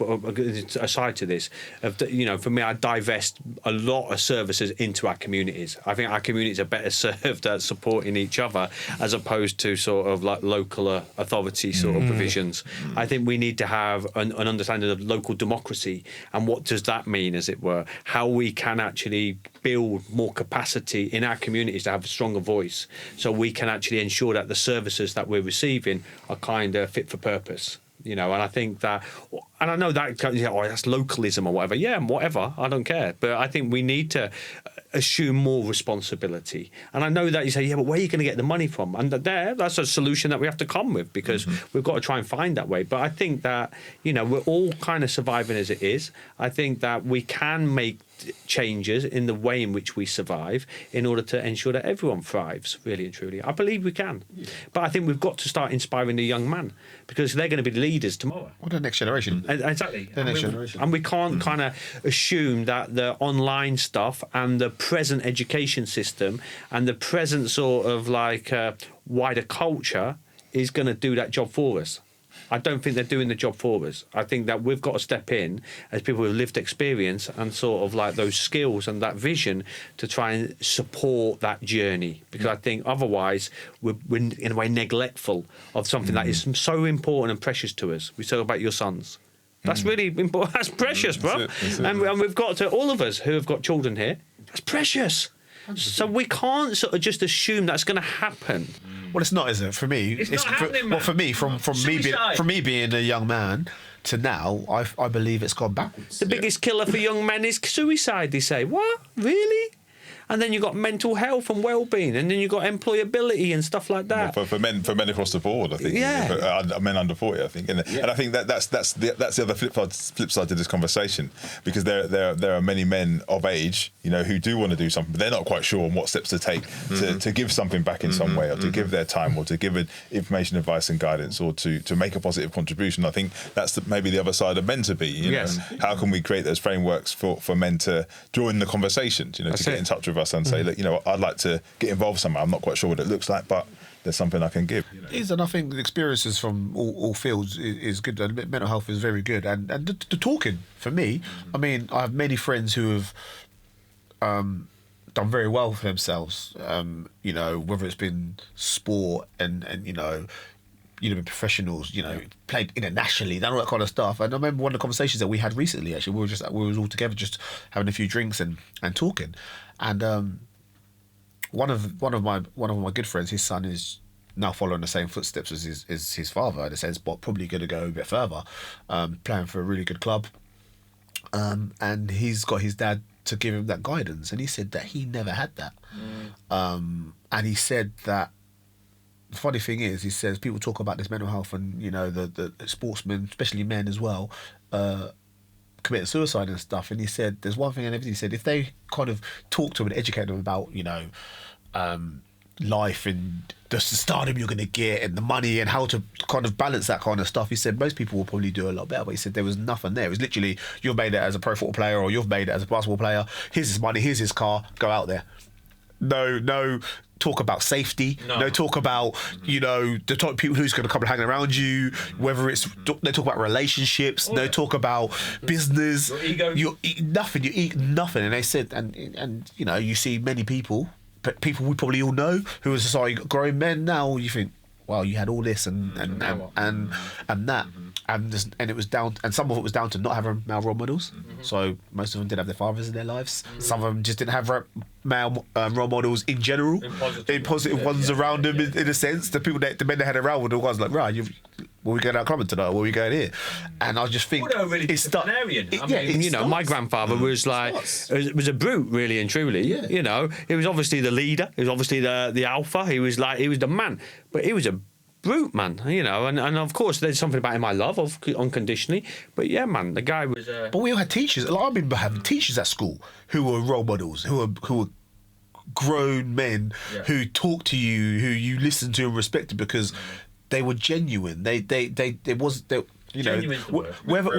Aside to this, for me, I divest a lot of services into our communities. I think our communities are better served at supporting each other as opposed to sort of like local authority sort of provisions. I think we need to have an understanding of local democracy and what does that mean, as it were. How we can actually build more capacity in our communities to have a stronger voice, so we can actually ensure that the services that we're receiving are kind of fit for purpose, and I think that, and I know that that's localism or whatever. Yeah, whatever, I don't care. But I think we need to assume more responsibility. And I know that you say, yeah, but where are you going to get the money from? And that's a solution that we have to come with, because we've got to try and find that way. But I think that, we're all kind of surviving as it is. I think that we can make changes in the way in which we survive in order to ensure that everyone thrives, really and truly. I believe we can. But I think we've got to start inspiring the young man, because they're going to be the leaders tomorrow. What the next generation? Exactly. The next generation. And we can't kind of assume that the online stuff and the present education system and the present sort of like wider culture is going to do that job for us. I don't think they're doing the job for us. I think that we've got to step in as people with lived experience and sort of like those skills and that vision to try and support that journey. Because I think otherwise we're in a way neglectful of something that is so important and precious to us. We talk about your sons. That's really important. That's precious, bro. That's it. And we've got to, all of us who have got children here, that's precious. 100%. So we can't sort of just assume that's going to happen. Well, it's not, is it? For me, it's not happening, man. Well, for me, from me being a young man to now, I believe it's gone backwards. The biggest killer for young men is suicide. They say, what? Really? And then you've got mental health and well-being, and then you've got employability and stuff like that. For men across the board, I think. Yeah. For men under 40, I think. And I think that's the other flip side to this conversation, because there are many men of age, who do want to do something, but they're not quite sure on what steps to take to give something back in some way, or to give their time, or to give information, advice and guidance, or to make a positive contribution. I think that's maybe the other side of men to be. Yes. How can we create those frameworks for men to join the conversation, to get in touch with us and say, look, I'd like to get involved somehow. I'm not quite sure what it looks like, but there's something I can give. It is, and I think the experiences from all fields is good. And mental health is very good, and the talking for me. I mean, I have many friends who have done very well for themselves. Whether it's been sport and been professionals, played internationally, done all that kind of stuff. And I remember one of the conversations that we had recently. Actually, we were all together, just having a few drinks and talking. And one of my good friends, his son is now following the same footsteps as his father, in a sense, but probably going to go a bit further, playing for a really good club. And he's got his dad to give him that guidance, and he said that he never had that. And he said that the funny thing is, he says people talk about this mental health, and the sportsmen, especially men as well, committing suicide and stuff. And he said there's one thing and everything. He said if they kind of talk to him and educate them about life and the stardom you're going to get and the money and how to kind of balance that kind of stuff. He said most people will probably do a lot better, but he said there was nothing there. It was literally, you've made it as a pro football player or you've made it as a basketball player. Here's his money, here's his car, go out there. No talk about safety, no talk about, you know, the type of people who's going to come and hang around you, whether it's, no talk about relationships, no talk about business. Your ego. You eat nothing. And they said, and you know, you see many people we probably all know who are just like grown men now, you think, well, you had all this and that. And it was down, and some of it was down to not having male role models. So most of them didn't have their fathers in their lives. Some of them just didn't have male role models in general, in positive ones around them. In a sense, the men they had around were the ones like, right, were we going out clubbing tonight? Or were we going here? And I just think really it's disciplinarian. You know, my grandfather was like, was a brute, really and truly. Yeah. You know, he was obviously the leader. He was obviously the alpha. He was the man, but he was a brute, man, you know, and of course there's something about him I love unconditionally, but yeah, man, the guy was but we all had teachers. I remember having teachers at school who were role models, who were grown men who talked to you, who you listened to and respected because they were genuine. They you know, whether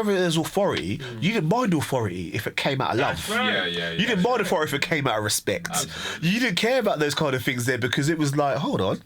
there's authority, you didn't mind authority if it came out of love. Right. You didn't mind authority if it came out of respect. Absolutely. You didn't care about those kind of things there because it was like, hold on,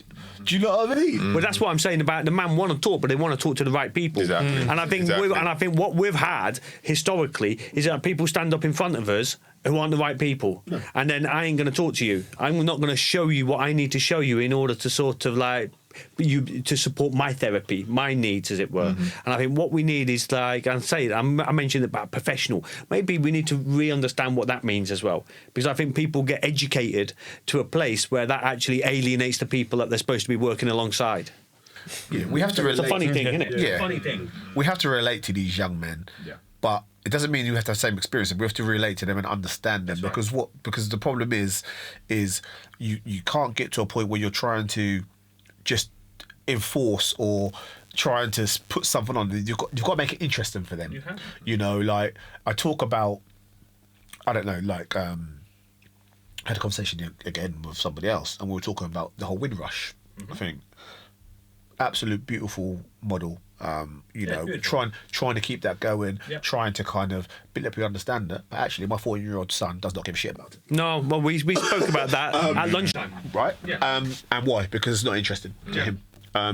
do you know what I mean? But that's what I'm saying about the man want to talk, but they want to talk to the right people. Exactly. And I think what we've had historically is that people stand up in front of us who aren't the right people, and then I ain't going to talk to you. I'm not going to show you what I need to show you in order to sort of like you to support my therapy, my needs, as it were. And I think what we need is like, I mentioned about professional. Maybe we need to re-understand what that means as well, because I think people get educated to a place where that actually alienates the people that they're supposed to be working alongside. Yeah, we have to relate. It's a funny thing, isn't it? Yeah, funny thing. We have to relate to these young men. Yeah. But it doesn't mean you have to have the same experience. We have to relate to them and understand them. Because the problem is you can't get to a point where you're trying to just enforce or trying to put something on. You've got to make it interesting for them. You know, like I talk about, I don't know, like I had a conversation again with somebody else, and we were talking about the whole Windrush thing. Absolute beautiful model. You know, beautiful. trying to keep that going, trying to kind of let people understand it. But actually, my 14-year-old son does not give a shit about it. No, well, we spoke about that at lunchtime, right? Yeah. And why? Because it's not interesting to him.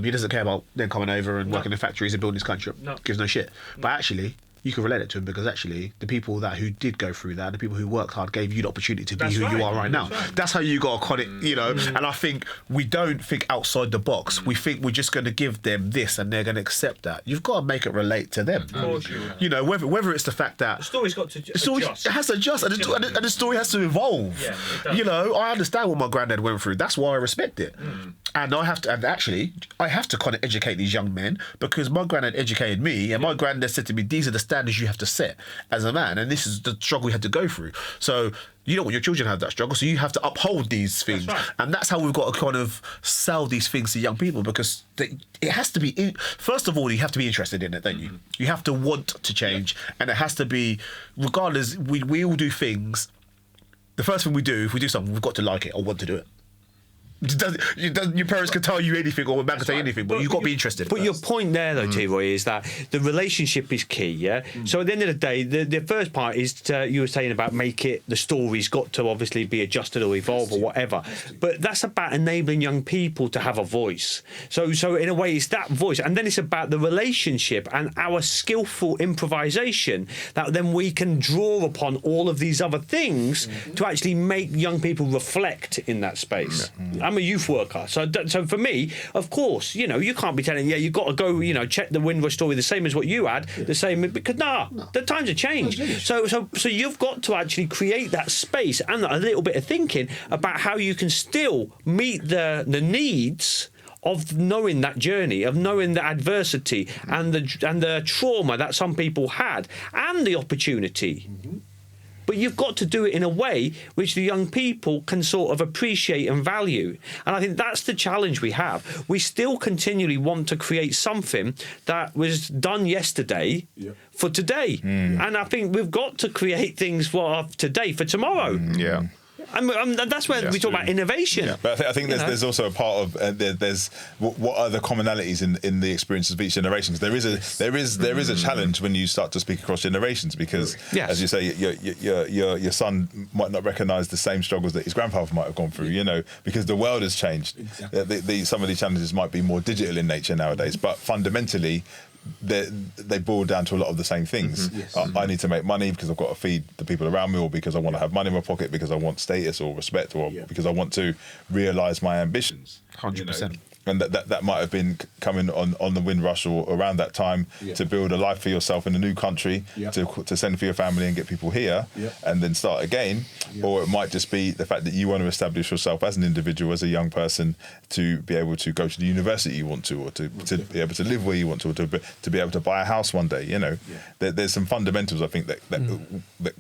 He doesn't care about them coming over and working in factories and building his country up. No. Gives no shit. But actually, you can relate it to him because actually the people who did go through that, the people who worked hard, gave you the opportunity to be who you are right now. That's how you got to cut it, you know. And I think we don't think outside the box. We think we're just going to give them this and they're going to accept that. You've got to make it relate to them. Of course you will. You know, whether it's the fact that the story's got to adjust. It has to adjust, and the story has to evolve. Yeah, it does. You know, I understand what my granddad went through. That's why I respect it. And I have to kind of educate these young men because my granddad educated me, and my granddad said to me, "These are the standards you have to set as a man, and this is the struggle we had to go through." So you don't want your children to have that struggle, so you have to uphold these things. That's right. And that's how we've got to kind of sell these things to young people because it has to be. First of all, you have to be interested in it, don't you? You have to want to change, and it has to be, regardless. We all do things. The first thing we do, if we do something, we've got to like it or want to do it. Your parents can tell you anything or a man can tell you anything, but you've got to be interested. But your point there, though, Teroy, is that the relationship is key, yeah? So at the end of the day, the first part is you were saying about the story's got to obviously be adjusted or evolve or whatever. But that's about enabling young people to have a voice. So in a way, it's that voice. And then it's about the relationship and our skillful improvisation that then we can draw upon all of these other things to actually make young people reflect in that space. I'm a youth worker, so for me, of course, you know, you can't be telling, you've got to go, you know, check the Windrush story the same as what you had, the same, because the times have changed. So you've got to actually create that space and a little bit of thinking about how you can still meet the needs of knowing that journey, of knowing the adversity and the trauma that some people had, and the opportunity. But you've got to do it in a way which the young people can sort of appreciate and value. And I think that's the challenge we have. We still continually want to create something that was done yesterday for today. And I think we've got to create things for today, for tomorrow. And that's where we talk about innovation. Yeah. But I think there's also a part of there's what are the commonalities in the experiences of each generation? Because there is a challenge when you start to speak across generations, because as you say, your son might not recognise the same struggles that his grandfather might have gone through. You know, because the world has changed. Exactly. Some of these challenges might be more digital in nature nowadays, but fundamentally, they boil down to a lot of the same things. I need to make money because I've got to feed the people around me, or because I want to have money in my pocket, because I want status or respect, or because I want to realise my ambitions. 100%. And that might have been coming on the Windrush or around that time to build a life for yourself in a new country, to send for your family and get people here, and then start again. Or it might just be the fact that you want to establish yourself as an individual, as a young person, to be able to go to the university you want to, or to be able to live where you want to, or to be able to buy a house one day. You know, there's some fundamentals, I think, that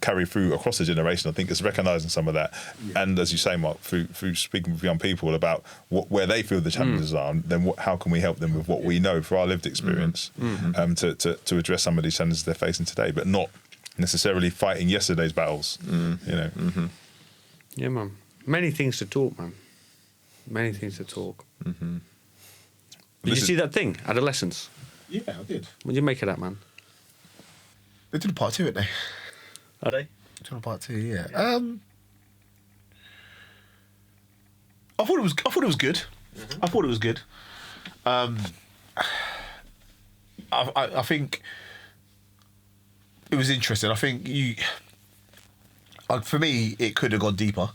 carry through across the generation. I think it's recognising some of that, and as you say, Mark, through speaking with young people about where they feel the challenges are, and then how can we help them with what we know for our lived experience, to address some of these challenges they're facing today, but not necessarily fighting yesterday's battles. You know. Yeah, man. Many things to talk, man. Many things to talk. Did you see that thing, Adolescence? Yeah, I did. What did you make of that, man? They did a part 2, didn't they? Are they? Did a part 2, yeah. I thought it was good. I thought it was good. I think it was interesting. I think for me, it could have gone deeper,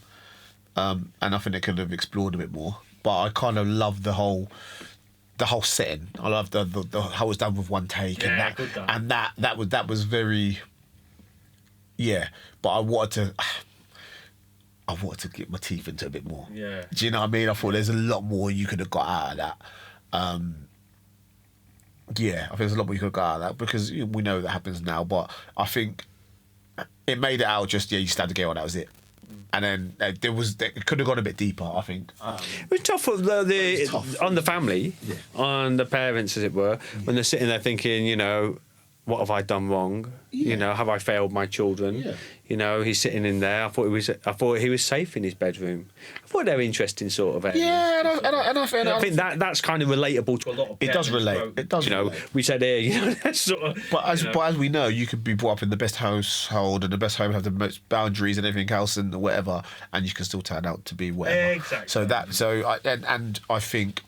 and I think it could have explored a bit more. But I kind of love the whole setting. I love the how it was done with one take, and that was very, But I wanted to get my teeth into a bit more. Yeah. Do you know what I mean? I thought there's a lot more you could have got out of that. I think there's a lot more you could have got out of that, because we know that happens now, but I think it made it out just, you stabbed the girl and that was it. And then it could have gone a bit deeper, I think. It was tough on the family, on the parents, as it were, when they're sitting there thinking, you know, what have I done wrong? You know, have I failed my children? You know, he's sitting in there. I thought he was safe in his bedroom. I thought they were interesting sort of areas. Yeah, and I think that's kind of relatable to a lot of it does relate. It does. You know, we said here, you know, that's sort of. But as we know, you could be brought up in the best household, and the best home have the most boundaries and everything else and whatever, and you can still turn out to be whatever. Exactly. I think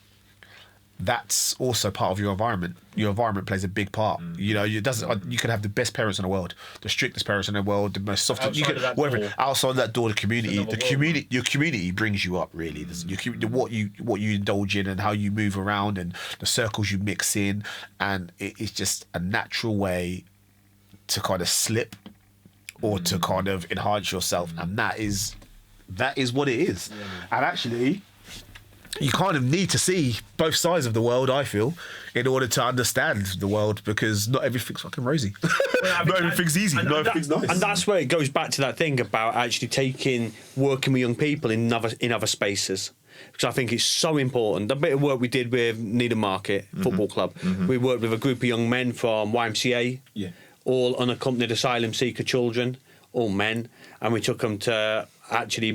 that's also part of your environment. Your environment plays a big part. You know, you could have the best parents in the world, the strictest parents in the world, the most soft. Outside that door, your community brings you up. Really, what you indulge in and how you move around and the circles you mix in, and it's just a natural way to kind of slip or to kind of enhance yourself, and that is what it is. And actually, you kind of need to see both sides of the world, I feel, in order to understand the world, because not everything's fucking rosy. Not everything's easy. Not everything's nice. And that's where it goes back to that thing about actually working with young people in other spaces. Because I think it's so important. The bit of work we did with Needham Market Football Club, we worked with a group of young men from YMCA, all unaccompanied asylum seeker children, all men, and we took them to actually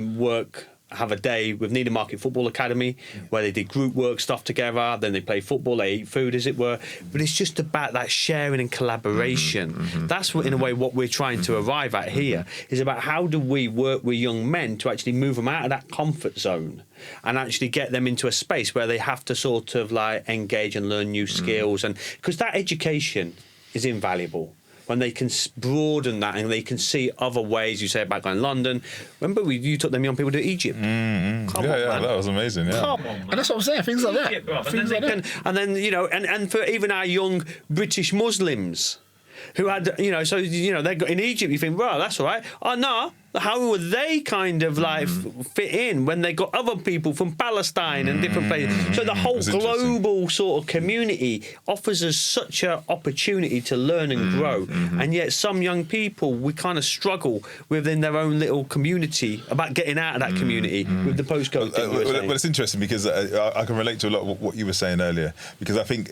have a day with Needham Market Football Academy where they did group work stuff together, then they play football, they eat food, as it were. But it's just about that sharing and collaboration. That's in a way what we're trying to arrive at here, is about how do we work with young men to actually move them out of that comfort zone and actually get them into a space where they have to sort of like engage and learn new skills, and because that education is invaluable. When they can broaden that and they can see other ways. You say about going to London. Remember, you took them young people to Egypt. Come on, man. That was amazing. Yeah. Come on, man. And that's what I'm saying. Things like that. And then you know, and for even our young British Muslims who had, you know, so you know, they got in Egypt. You think, well, that's all right. Oh no. How would they kind of like fit in when they got other people from Palestine and different places? So the whole global sort of community offers us such an opportunity to learn and grow. And yet some young people, we kind of struggle within their own little community about getting out of that community with the postcode thing. Well, it's interesting because I can relate to a lot of what you were saying earlier, because I think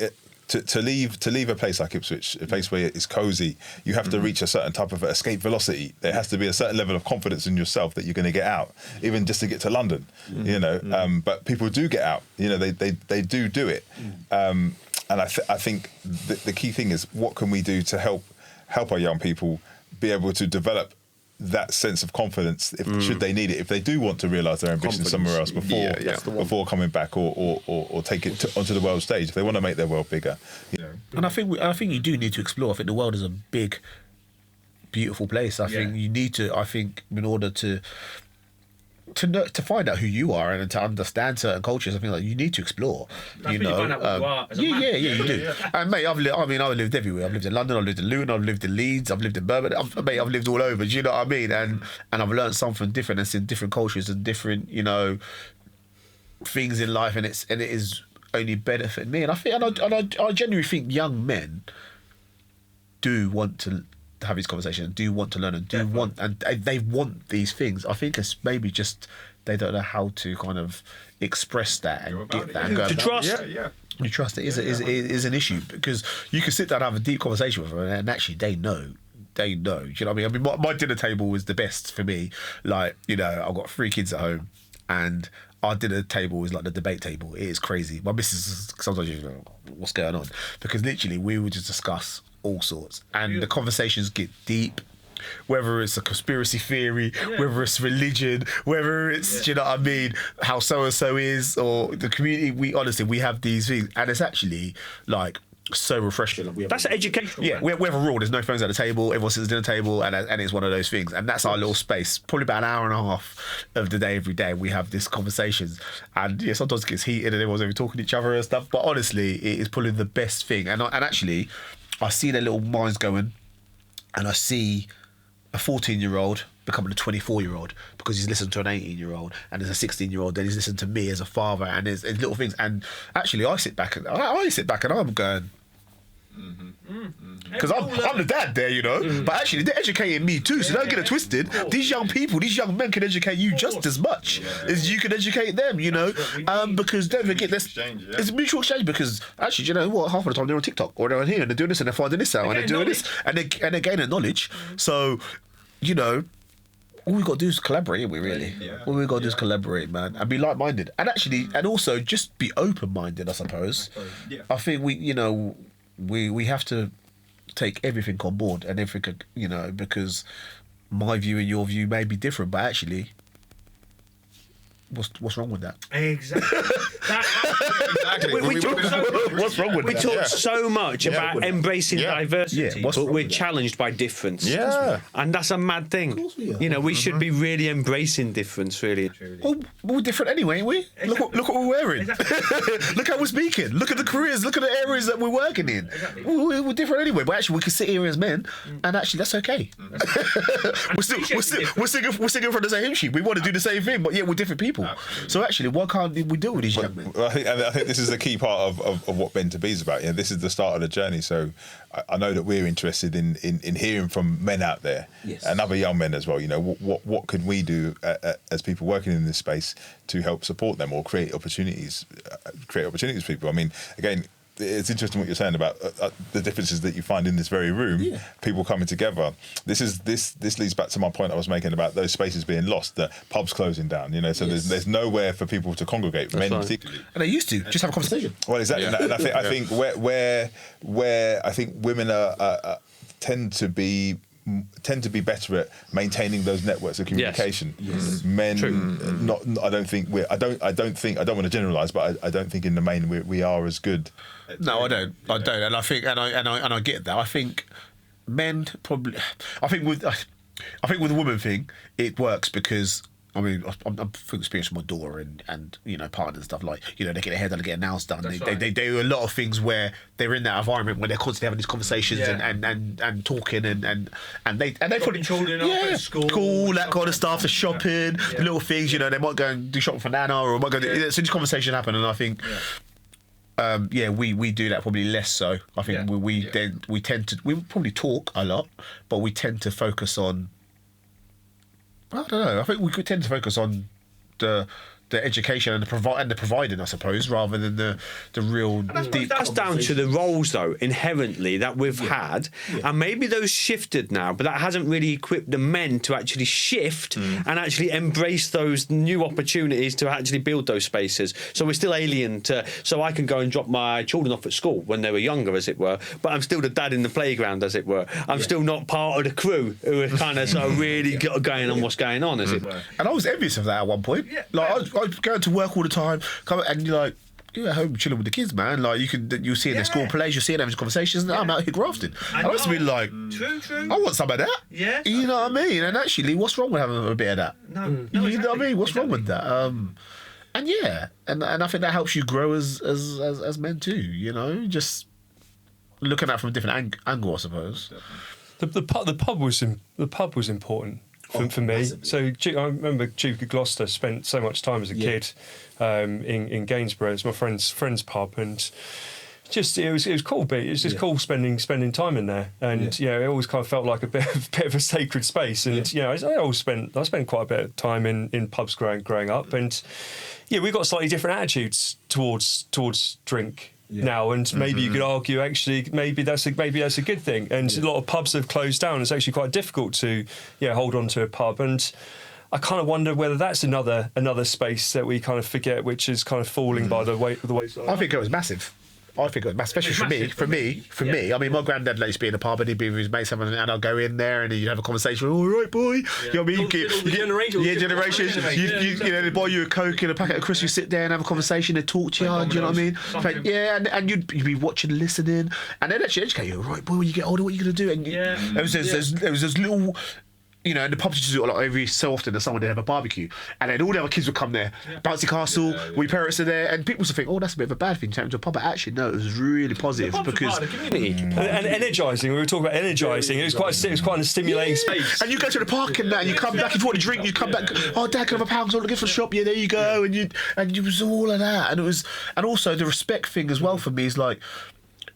to leave a place like Ipswich, a place where it's cosy, you have to reach a certain type of escape velocity. There has to be a certain level of confidence in yourself that you're going to get out, even just to get to London, you know. But people do get out, you know, they do it. And I think the key thing is, what can we do to help our young people be able to develop that sense of confidence should they need it, if they do want to realise their ambition somewhere else before coming back or take it onto the world stage, if they want to make their world bigger, you know. And I think you do need to explore. I think the world is a big, beautiful place. I think you need to. I think in order to find out who you are and to understand certain cultures, I think like you need to explore. You know, find out what you are as a man. You do. And mate, I've lived everywhere. I've lived in London. I've lived in Luton. I've lived in Leeds. I've lived in Birmingham. I've lived all over. Do you know what I mean? And I've learned something different and seen different cultures and different, you know, things in life, and it is only benefited me. And I think, I genuinely think young men do want to have these conversations, do want to learn, and they want these things. I think it's maybe just they don't know how to kind of express that and get that. And go To trust. You trust it is an issue, because you can sit down and have a deep conversation with them, and actually they know. Do you know what I mean? I mean, my dinner table was the best for me. Like, you know, I've got 3 kids at home, and our dinner table is like the debate table. It is crazy. My missus sometimes you know, what's going on? Because literally we would just discuss all sorts, and the conversations get deep, whether it's a conspiracy theory, whether it's religion, whether it's, do you know what I mean, how so-and-so is, or the community. We have these things, and it's actually like so refreshing. That's educational. Yeah, we have a rule. There's no phones at the table. Everyone sits at the dinner table, and it's one of those things. And that's our little space. Probably about an hour and a half of the day, every day, we have these conversations. And yeah, sometimes it gets heated, and everyone's over talking to each other and stuff. But honestly, it is probably the best thing. And actually, I see their little minds going, and I see a 14-year-old becoming a 24-year-old because he's listened to an 18-year-old, and there's a 16-year-old, then he's listened to me as a father, and there's little things. And actually, I sit back and I'm going, because I'm the dad there, you know. But actually, they're educating me too, so don't get it twisted. These young men can educate you just as much as you can educate them, you know. Because don't forget, it's a mutual exchange. Because actually, do you know what? Half of the time they're on TikTok or they're on here and they're doing this and they're finding this out and they're doing this and they're gaining knowledge. So, you know, all we got to do is collaborate, ain't we, really? All we got to do is collaborate, man, and be like-minded, and actually, and also just be open-minded, I suppose. I think we have to take everything on board and everything, you know, because my view and your view may be different, but actually, what's wrong with that? Exactly. What's wrong with that? We talk so much about embracing diversity, what's but wrong we're with that? challenged by difference. Yeah. And that's a mad thing. Of course we are. You know, we should be really embracing difference, really. Well, we're different anyway, ain't we? Look what we're wearing. Look how we're speaking. Look at the careers. Look at the areas that we're working in. We're different anyway. But actually, we can sit here as men, and actually, that's okay. we're singing from the same hymn sheet. We want to do the same thing, but yeah, we're different people. So actually, why can't we deal with these young men? Well, I think this is the key part of what Ben to Be is about. You know, this is the start of the journey. So I know that we're interested in hearing from men out there and other young men as well. You know, what can we do as people working in this space to help support them or create opportunities for people? I mean, again, it's interesting what you're saying about the differences that you find in this very room. People coming together. This leads back to my point I was making about those spaces being lost, the pubs closing down. You know, so there's nowhere for people to congregate, men particularly. And they used to just have a conversation. Well, exactly. And I think where I think women are tend to be better at maintaining those networks of communication. Men, I don't want to generalise, but I don't think in the main we are as good. No, I don't, and I think, and I get that. I think men probably. I think with the woman thing, it works because. I mean, I'm full experience with my daughter and you know, partners and stuff, like, you know, they get their hair done, they get their nails done. They do a lot of things where they're in that environment where they're constantly having these conversations and talking and they put children off at school, that kind of stuff, the shopping, the little things, you know, they might go and do shopping for Nana or might go so these conversations happen, and I think we do that probably less so. I think we probably talk a lot, but we tend to focus on, I don't know. I think we could tend to focus on the the education and the providing, I suppose, rather than the real deep. That's down to the roles, though, inherently that we've had, and maybe those shifted now, but that hasn't really equipped the men to actually shift and actually embrace those new opportunities to actually build those spaces. So we're still alien to. So I can go and drop my children off at school when they were younger, as it were, but I'm still the dad in the playground, as it were. I'm still not part of the crew who are kind of sort of really going on what's going on, as it were. And I was envious of that at one point. Like I'd go to work all the time, and you're like, you're at home chilling with the kids, man. Like you'll see in their school plays, you'll see them having conversations. And I'm out here grafting. I used to be like, True. I want some of that. Yeah. You know what I mean? And actually, what's wrong with having a bit of that? No, You know what I mean? What's wrong with that? And yeah, and I think that helps you grow as men too. You know, just looking at it from a different angle, I suppose. The pub was important for me. So I remember Duke of Gloucester spent so much time as a kid in Gainsborough. It's my friend's pub, and just it was cool. But it was just cool spending time in there, and it always kind of felt like a bit of a sacred space. And I spent quite a bit of time in pubs growing up, and we've got slightly different attitudes towards drink. Now, and maybe you could argue actually maybe that's a good thing, and a lot of pubs have closed down. It's actually quite difficult to hold on to a pub, and I kind of wonder whether that's another space that we kind of forget, which is kind of falling by the wayside. I think it was massive. Especially for me. I mean, my granddad used to be in a pub and he'd be with his mates, and I'll go in there and you'd have a conversation. All right, boy. You know what I mean? Generations. They buy you a Coke and a packet of crisps. You sit there and have a conversation. They talk to you. Do you know what I mean? Like, and you'd be watching, listening, and they'd actually educate you. Right, boy, when you get older, what are you going to do? And there was this little. And the pubs used to do it like every so often that someone did have a barbecue, and then all the other kids would come there. Bouncy Castle, we parents are there, and people used to think, oh, that's a bit of a bad thing to take them to a pub. But actually, no, it was really positive because and energising. We were talking about energising. It was quite a stimulating space. And you go to the park and that, and you come back. If you want a drink, you come back. Oh, Dad, can I have a pound? I'm looking for a shop. Yeah, there you go. And it was all of that, and also the respect thing as well for me is like.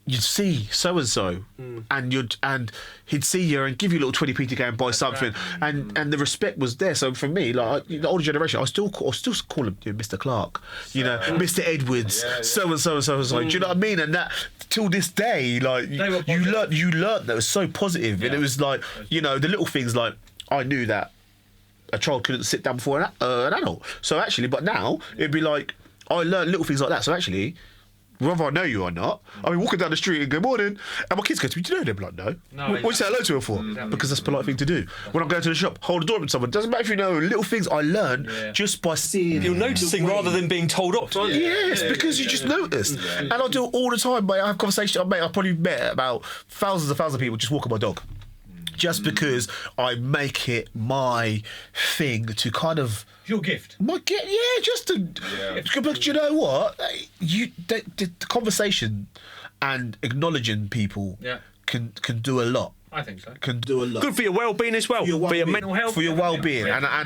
You'd see so and so, and he'd see you and give you a little 20p to go and buy something, and the respect was there. So for me, like the older generation, I still call him Mr. Clark, Mr. Edwards, so and so and so. Like, do you know what I mean? And that till this day, like you learnt that was so positive, and it was like the little things like I knew that a child couldn't sit down before an adult. So actually, but now it'd be like I learned little things like that. So actually. Whether I know you or not, I mean, walking down the street and good morning, and my kids go to me, do you know them? Like, no. What you say hello to her for? Because that's a polite thing to do. When I'm going to the shop, hold the door with someone. Doesn't matter if you know little things I learned just by seeing. You're noticing rather than being told off. Yes, because you just noticed. And I do it all the time. Mate, I have conversations. I've probably met about thousands of people just walking my dog. Just because I make it my thing to kind of your gift. But you know what? The conversation and acknowledging people can do a lot. I think so. Can do a lot. Good for your well-being as well. For your mental health. For your well-being, and I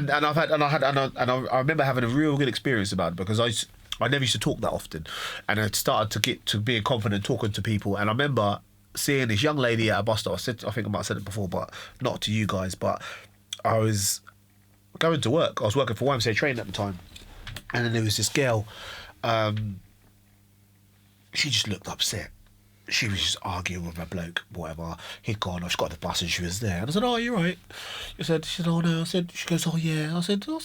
remember having a real good experience about it because I never used to talk that often, and I started to get to being confident talking to people, and I remember. Seeing this young lady at a bus stop, I think I might have said it before, but not to you guys. But I was going to work. I was working for YMCA training at the time, and then there was this girl. She just looked upset. She was just arguing with a bloke, whatever. He'd gone. I just got the bus and she was there. And I said, "Oh, you're right." She said, "Oh no." She goes, "Oh yeah." I said, I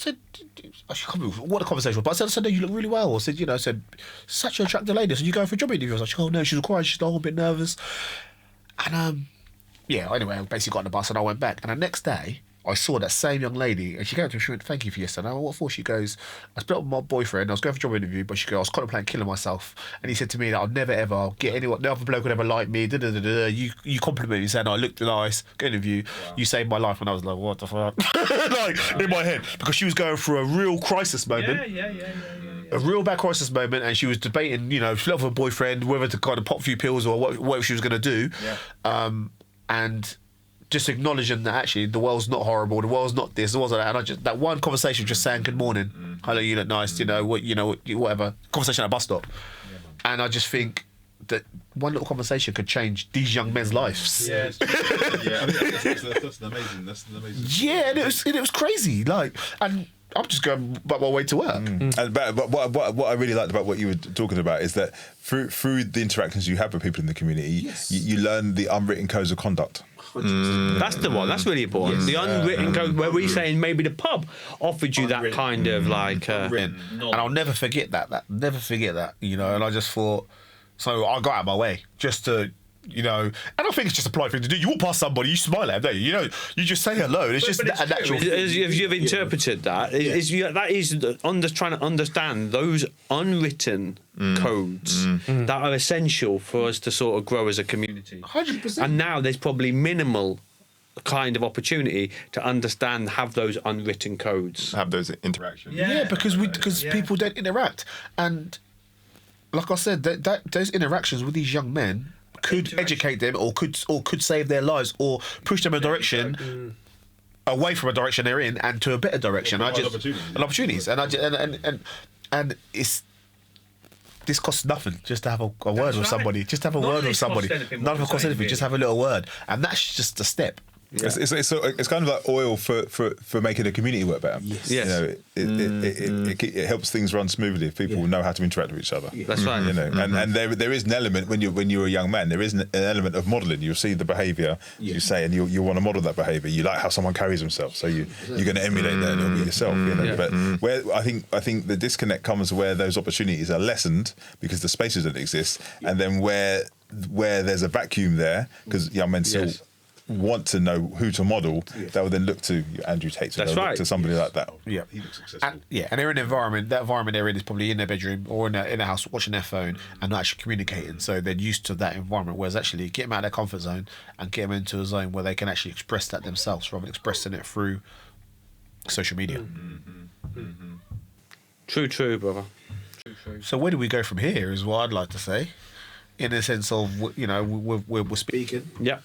can't remember what the conversation was, but I said, "No, you look really well." I said, "Such an attractive lady." So you going for a job interview? I was like, "Oh no." She was crying. She was a bit nervous. And anyway, I basically got on the bus and I went back. And the next day, I saw that same young lady, and she came to me. She went, "Thank you for yesterday." What for? She goes, "I split up with my boyfriend. I was going for a job interview, but she goes, I was contemplating killing myself." And he said to me that I'd never ever get anyone. No other bloke would ever like me. You compliment me saying I looked nice. Good interview. Wow. You saved my life. And I was like, what the fuck? Like in my head, because she was going through a real crisis moment. A real bad crisis moment, and she was debating, she loved her boyfriend, whether to kind of pop a few pills or what she was going to do, and just acknowledging that actually the world's not horrible, the world's not this, the world's like that, and I just that one conversation, just saying good morning, hello, you look nice, whatever conversation at a bus stop, and I just think that one little conversation could change these young men's lives. Yes. I mean, that's amazing. That's an amazing. Yeah, and it was crazy, and I'm just going back my way to work. And but what I really liked about what you were talking about is that through the interactions you have with people in the community, you learn the unwritten codes of conduct. That's the one. That's really important. The unwritten code, where we're saying maybe the pub offered you that kind of like. And I'll never forget that. Never forget that. You know, and I just thought, so I got out of my way just to. You know, and I think it's just a polite thing to do. You walk past somebody, you smile at them, don't you? You know, you just say hello. And it's just a natural. As you've interpreted that, that is trying to understand those unwritten codes that are essential for us to sort of grow as a community. 100%. And now there's probably minimal kind of opportunity to understand, have those unwritten codes, Have those interactions. Yeah, because people don't interact, and like I said, that those interactions with these young men could educate them, or could save their lives, or push them in a direction away from a direction they're in and to a better direction. Opportunities, and it's. This costs nothing just to have a word with somebody. Just have a word with somebody. None of it costs anything. Just have a little word, and that's just a step. Yeah. It's kind of like oil for making a community work better. Yes. You know, it helps things run smoothly if people know how to interact with each other. That's right. You know, and there is an element when you're a young man. There is an element of modelling. You'll see the behaviour you say, and you want to model that behaviour. You like how someone carries themselves, so you're going to emulate that a little bit yourself. You know, but where I think the disconnect comes where those opportunities are lessened because the spaces don't exist, and then where there's a vacuum there because young men still. Want to know who to model, they will then look to Andrew Tate. That's right. Look to somebody like that. Yeah, He looks successful. And they're in an environment. That environment they're in is probably in their bedroom or in a house watching their phone and not actually communicating. So they're used to that environment. Whereas actually, get them out of their comfort zone and get them into a zone where they can actually express that themselves rather than expressing it through social media. True, brother. So where do we go from here? Is what I'd like to say, in the sense of, you know, we're speaking. Yeah.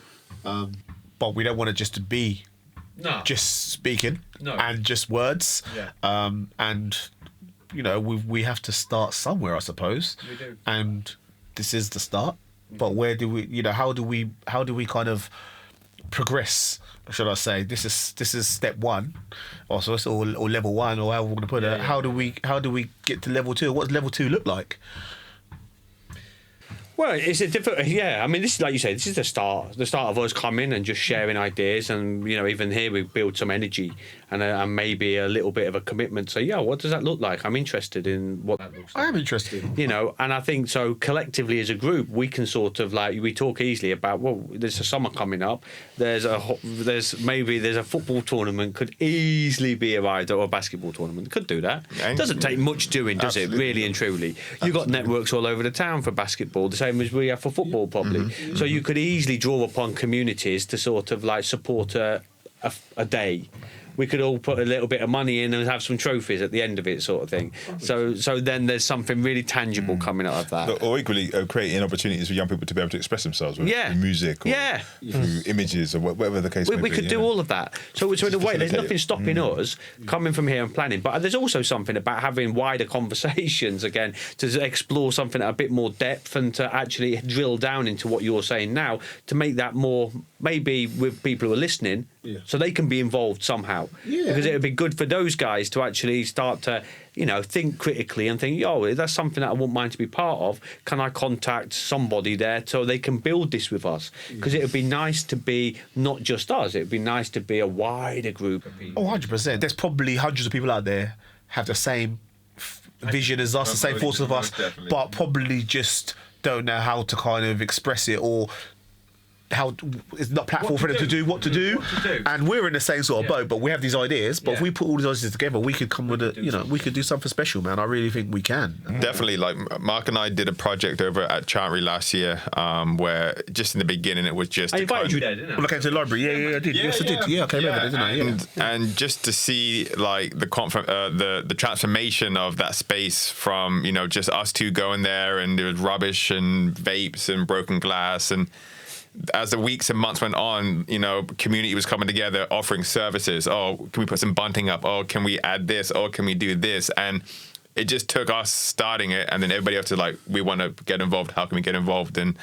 But we don't want it just to be just speaking and just words. And you know, we have to start somewhere, I suppose. We do. And this is the start. But where do we, you know, how do we kind of progress? Should I say this is step one, or level one, or however we're going to put it. How do we get to level two? What does level two look like? Well, it's a different, I mean, this is like you say. This is the start of us coming and just sharing ideas, and you know, even here we build some energy and maybe a little bit of a commitment. So yeah, what does that look like? I'm interested in what that looks like. I am interested. You know, and I think so. Collectively as a group, we can sort of like we talk easily about. Well, there's a summer coming up. There's a football tournament could easily be arrived at, or a basketball tournament could do that. It doesn't take much doing, does it? Really and truly, you've got networks all over the town for basketball. The same as we have for football, probably. So you could easily draw upon communities to sort of like support a day. We could all put a little bit of money in and have some trophies at the end of it, sort of thing. So then there's something really tangible coming out of that. Or equally, creating opportunities for young people to be able to express themselves through music or through images or whatever the case may be. We could do all of that. So in a way, there's nothing stopping us coming from here and planning. But there's also something about having wider conversations, again, to explore something at a bit more depth and to actually drill down into what you're saying now, to make that more, maybe with people who are listening, so they can be involved somehow. Because it would be good for those guys to actually start to, you know, think critically and think, that's something that I wouldn't mind to be part of. Can I contact somebody there so they can build this with us? Because it would be nice to be not just us. It would be nice to be a wider group of people. 100%. There's probably hundreds of people out there have the same vision as us, the same thoughts of us, but probably just don't know how to kind of express it, or how it's not platform for them to do what to do. And we're in the same sort of boat, but we have these ideas. But if we put all these ideas together, we could come with we could do something special, man. I really think we can. Definitely. Like Mark and I did a project over at Chantry last year, where just in the beginning it was just. I invited you there, didn't I? Well, I came to the library. Yeah, I did. Yes, I did. Yeah, I came over there, didn't I? And just to see like the transformation of that space from just us two going there, and there was rubbish and vapes and broken glass, and as the weeks and months went on, community was coming together, offering services. Oh, can we put some bunting up? Oh, can we add this? Oh, can we do this? And it just took us starting it, and then everybody else was like, we want to get involved. How can we get involved? And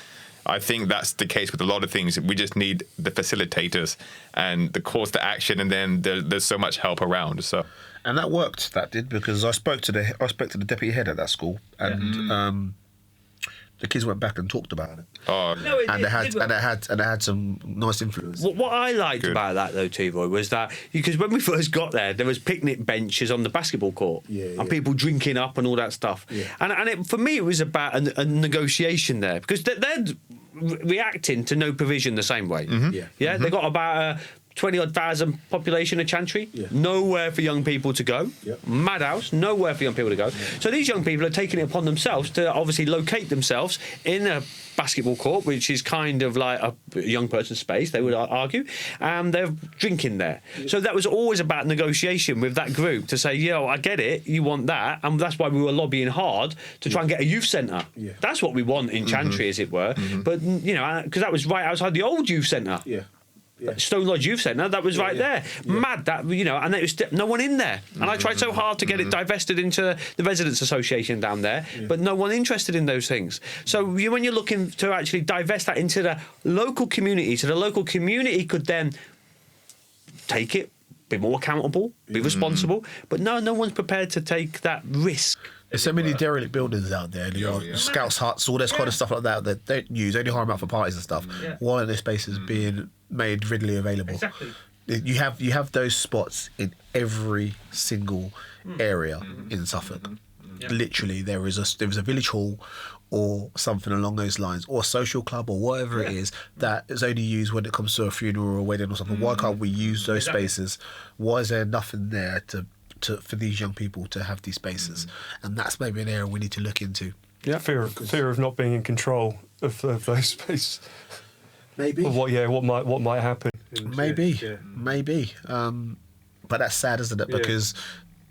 I think that's the case with a lot of things. We just need the facilitators and the calls to action, and then there's so much help around. So, and that worked. That did, because I spoke to the deputy head at that school, and the kids went back and talked about it. oh, No, And it had some nice influence. What I liked Good. about that, though, Teroy, was that because when we first got there was picnic benches on the basketball court, and people drinking up and all that stuff. And for me, it was about a negotiation there, because they're reacting to no provision the same way. They got about 20-odd thousand population of Chantry, nowhere for young people to go. Madhouse, nowhere for young people to go. So these young people are taking it upon themselves to obviously locate themselves in a basketball court, which is kind of like a young person's space, they would argue, and they're drinking there. So that was always about negotiation with that group to say, I get it, you want that, and that's why we were lobbying hard to try and get a youth centre. That's what we want in Chantry, as it were. But, because that was right outside the old youth centre. Stone Lodge Youth Centre, that was right there. Mad that, and there was no one in there. And I tried so hard to get it divested into the Residents Association down there, but no one interested in those things. So when you're looking to actually divest that into the local community, so the local community could then take it, be more accountable, be responsible, but no one's prepared to take that risk. There's so many derelict buildings out there, scouts huts, all this kind of stuff like that that they don't use, only hire them out for parties and stuff. Why aren't these spaces being made readily available? Exactly. You have those spots in every single area in Suffolk. Literally, there was a village hall or something along those lines, or a social club or whatever it is that is only used when it comes to a funeral or a wedding or something. Why can't we use those spaces? Why is there nothing there for these young people to have these spaces? And that's maybe an area we need to look into. Fear of not being in control of those spaces. Maybe. Of what might happen. Maybe. But that's sad, isn't it? Because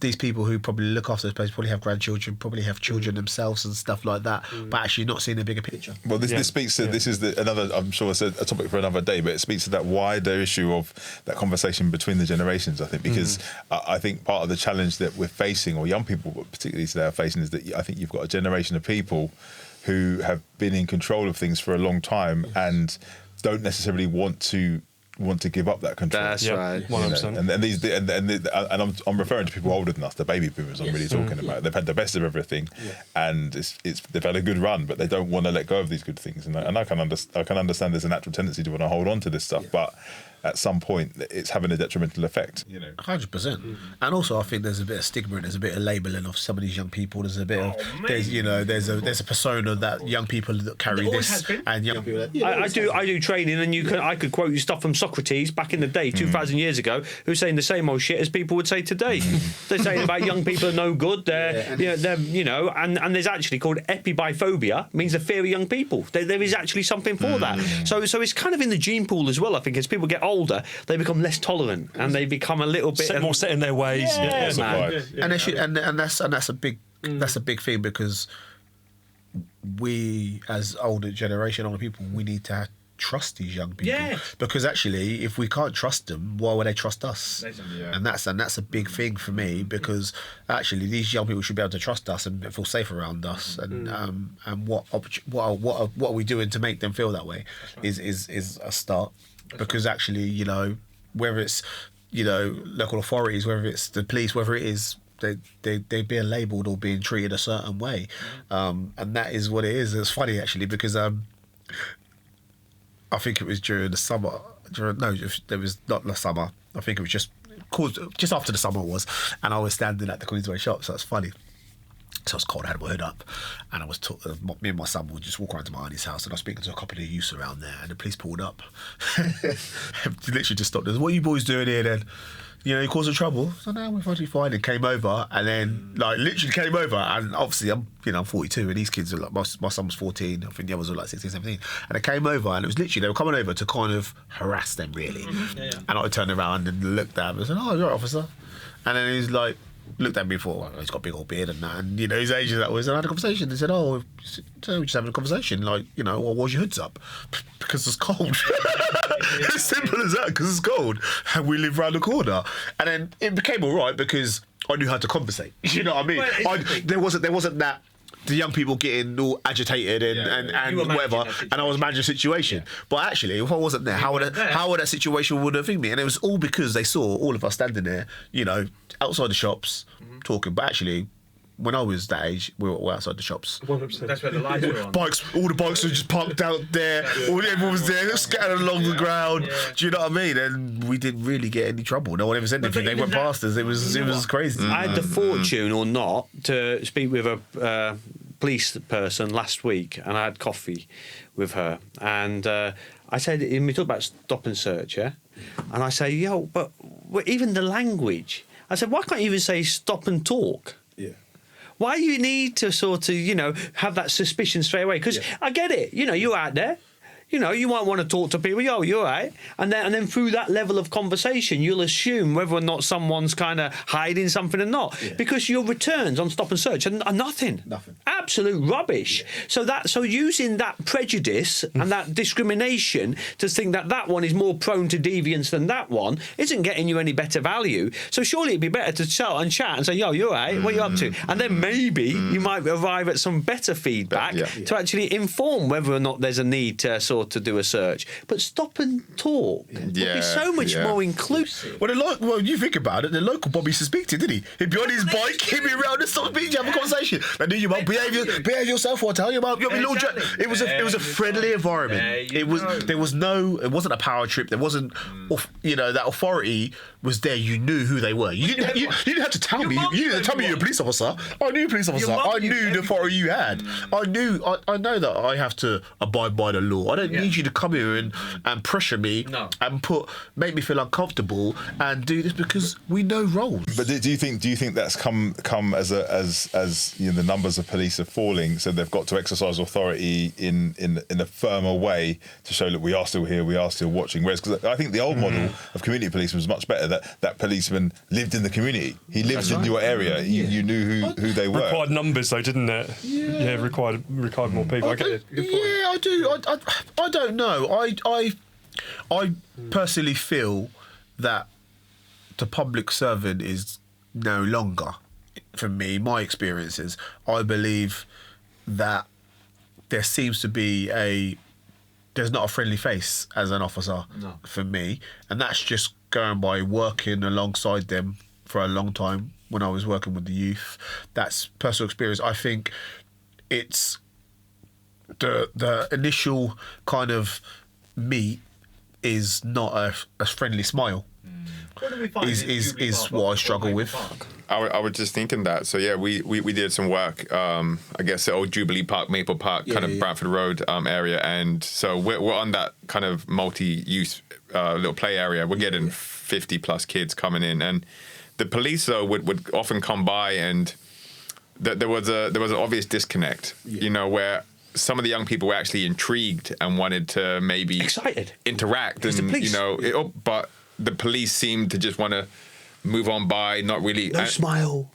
these people who probably look after those places probably have grandchildren, probably have children themselves and stuff like that, but actually not seeing the bigger picture. Well, this speaks to this is another. I'm sure it's a topic for another day, but it speaks to that wider issue of that conversation between the generations. I think because I think part of the challenge that we're facing, or young people particularly today are facing, is that I think you've got a generation of people who have been in control of things for a long time and don't necessarily want to give up that control. That's right. 100%. And I'm referring to people older than us, the baby boomers. I'm really talking about. They've had the best of everything, and they've had a good run, but they don't want to let go of these good things. And I can understand there's a natural tendency to want to hold on to this stuff, but at some point it's having a detrimental effect. 100%. And also I think there's a bit of stigma and there's a bit of labelling of some of these young people. There's a bit of there's a persona that young people that carry this, and young people. I do training, and I could quote you stuff from Socrates back in the day, 2,000 years ago, who's saying the same old shit as people would say today. They're saying about young people are no good. And there's actually called epibiphobia, means the fear of young people. There is actually something for that. So it's kind of in the gene pool as well. I think as people get older, they become less tolerant and they become a little bit more set in their ways. And that's a big thing, because we as older people, we need to trust these young people, because actually if we can't trust them, why would they trust us? And that's a big thing for me, because actually these young people should be able to trust us and feel safe around us, and what are we doing to make them feel that way is a start. Because actually, whether it's local authorities, whether it's the police, whether it is they're being labelled or being treated a certain way, and that is what it is. It's funny actually, because I think it was during the summer. It was not the summer. I think it was just after the summer was, and I was standing at the Queensway shop. So it's funny. So I was cold, I had my hood up, and I was me and my son would just walk around to my auntie's house, and I was speaking to a couple of the youths around there, and the police pulled up. Literally just stopped us. What are you boys doing here then? You causing trouble? So no, we're totally fine. And came over, and then literally came over, and obviously I'm 42, and these kids are like, my son was 14, I think the others were like 16, 17, and they came over, and it was literally, they were coming over to kind of harass them really. And I turned around and looked at him and said, "Oh, you're right, officer." And then he's like, looked at me for, well, he's got a big old beard and that, and his age is that was, and I had a conversation. They said, "Oh, so we're just having a conversation, well, why's your hoods up?" Because it's cold. As simple as that, because it's cold, and we live round the corner. And then it became all right because I knew how to compensate. You know what I mean? Well, there wasn't that the young people getting all agitated and You were managing whatever, that and I was managing the situation. But actually, if I wasn't there, how would that situation would have been me? And it was all because they saw all of us standing there, you know, outside the shops talking. But actually, when I was that age, we were outside the shops. 100%. That's where the lights were on. All the bikes were just parked out there. Everyone was there, scattered along the ground. Do you know what I mean? And we didn't really get any trouble. No one ever said anything. They went past us. It was crazy. I had the fortune or not to speak with a police person last week, and I had coffee with her. And I said, and we talked about stop and search, yeah? And I say, but even the language. I said, why can't you even say stop and talk? Yeah. Why you need to sort of, have that suspicion straight away? Because I get it. You're out there. You might want to talk to people. You're all right. And then through that level of conversation, you'll assume whether or not someone's kind of hiding something or not. Yeah. Because your returns on stop and search are nothing. Nothing. Absolute rubbish. Yeah. So using that prejudice and that discrimination to think that one is more prone to deviance than that one isn't getting you any better value. So surely it'd be better to chat and say, you're all right. What are you up to? And then maybe you might arrive at some better feedback to actually inform whether or not there's a need to sort to do a search, but stop and talk would be so much more inclusive. Well, you think about it, the local Bobby used to speak to, didn't he? He'd be on his bike, he'd be around and stop speaking, have a conversation. I knew you about behave yourself. What I tell you about? It was a friendly environment. It wasn't a power trip. There wasn't, that authority was there. You knew who they were. You didn't have to tell me. You didn't tell me you're a police officer. I knew a police officer. I knew the authority you had. I know that I have to abide by the law. I don't need you to come here and pressure me and make me feel uncomfortable and do this because we know roles. But do you think that's come as the numbers of police are falling, so they've got to exercise authority in a firmer way to show that we are still here, we are still watching. Whereas, because I think the old model of community policing was much better. That policeman lived in the community. He lived in your area. You knew who they were. Required numbers, though, didn't it? Yeah, required more people. I get it. Yeah, I do. I don't know. I personally feel that the public servant is no longer, for me, my experiences. I believe that there seems to be there's not a friendly face as an officer for me, and that's just going by working alongside them for a long time when I was working with the youth. That's personal experience. I think it's the initial kind of meet is not a friendly smile. What do we find is what I struggle with. I was just thinking that. So yeah, we did some work. I guess the old Jubilee Park, Maple Park, kind of Bradford Road area, and so we're on that kind of multi-use little play area. We're getting 50 plus kids coming in, and the police though would often come by, and there was an obvious disconnect. Where some of the young people were actually intrigued and wanted to maybe interact, and but the police seemed to just want to move on by, not really smile.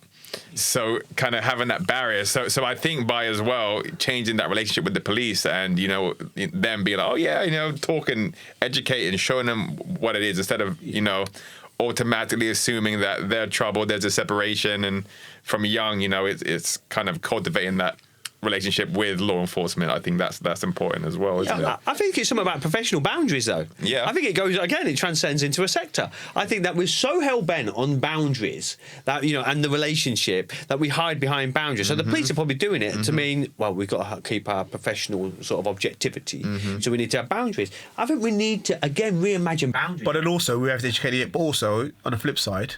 So kind of having that barrier. So I think by as well changing that relationship with the police and them being like, talk and educate and showing them what it is instead of automatically assuming that they're trouble. There's a separation, and from young, it's kind of cultivating that relationship with law enforcement. I think that's important as well, isn't it? I think it's something about professional boundaries, though. Yeah. I think it transcends into a sector. I think that we're so hell-bent on boundaries that, and the relationship that we hide behind boundaries. So the police are probably doing it to mean, well, we've got to keep our professional sort of objectivity. So we need to have boundaries. I think we need to, again, reimagine boundaries. But then also we have to educate it. But also, on the flip side,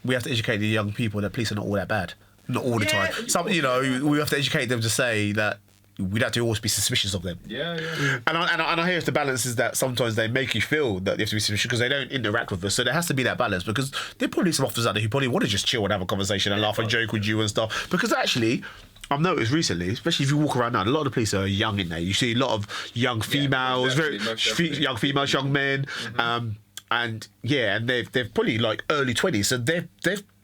we have to educate the young people that police are not all that bad. Not all the time. Some, we have to educate them to say that we don't have to always be suspicious of them. Yeah. And I hear the balance is that sometimes they make you feel that you have to be suspicious because they don't interact with us. So there has to be that balance, because there are probably some officers out there who probably want to just chill and have a conversation and laugh and joke with you and stuff. Because actually, I've noticed recently, especially if you walk around now, a lot of the police are young in there. You see a lot of young females, young females, young men, and they've probably like early 20s, so they've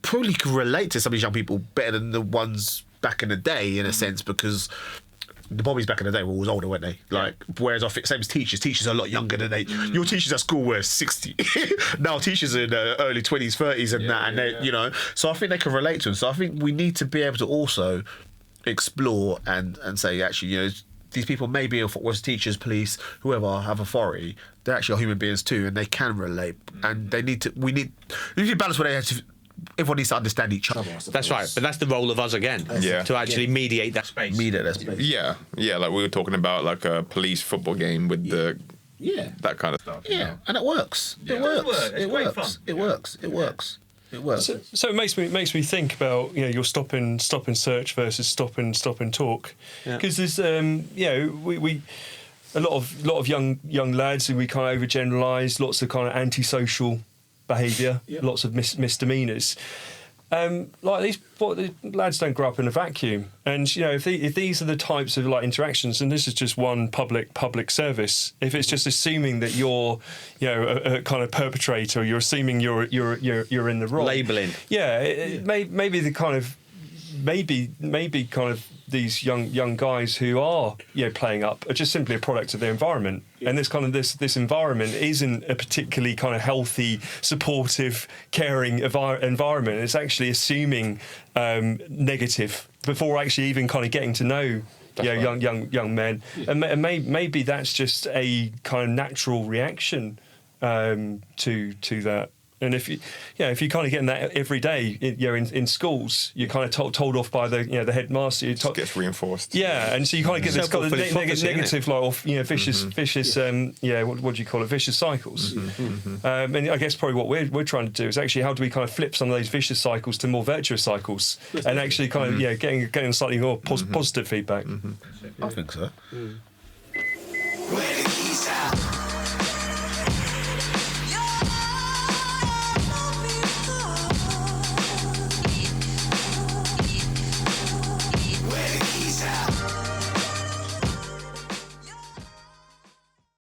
probably can relate to some of these young people better than the ones back in the day, in a sense, because the Bobbies back in the day were always older, weren't they? Whereas I think same as teachers are a lot younger than they. Your teachers at school were 60. Now teachers are in their early 20s, 30s, and they, so I think they can relate to them. So I think we need to be able to also explore and say, actually, you know, these people may be, whether teachers, police, whoever, have authority, they're actually human beings too, and they can relate, and we need to balance where they have to. Everyone needs to understand each other. That's right, but that's the role of us again, to actually mediate that space. Mediate that space. Yeah, like we were talking about, like a police football game with that kind of stuff. Yeah, and it works. It works. So it makes me think about, you know, your stop and search versus stop and talk, because there's we a lot of young lads who we kind of overgeneralise, lots of kind of antisocial behaviour, lots of misdemeanours. Like these lads don't grow up in a vacuum, and you know, if these are the types of like interactions, and this is just one public service, if it's just assuming that you're, you know, a kind of perpetrator, you're assuming you're in the wrong, Labelling, maybe the kind of maybe kind of these young guys who are, you know, playing up are just simply a product of their environment, and this kind of this environment isn't a particularly kind of healthy, supportive, caring environment. It's actually assuming negative before actually even kind of getting to know young men, and maybe that's just a kind of natural reaction to that. And if you kind of getting that every day, in schools, you're kind of told off by the headmaster. It gets reinforced. Yeah, and so you kind of get this kind of negative, like, vicious, what do you call it? Vicious cycles. And I guess probably what we're trying to do is actually how do we kind of flip some of those vicious cycles to more virtuous cycles, and actually kind of getting slightly more positive feedback. I think so.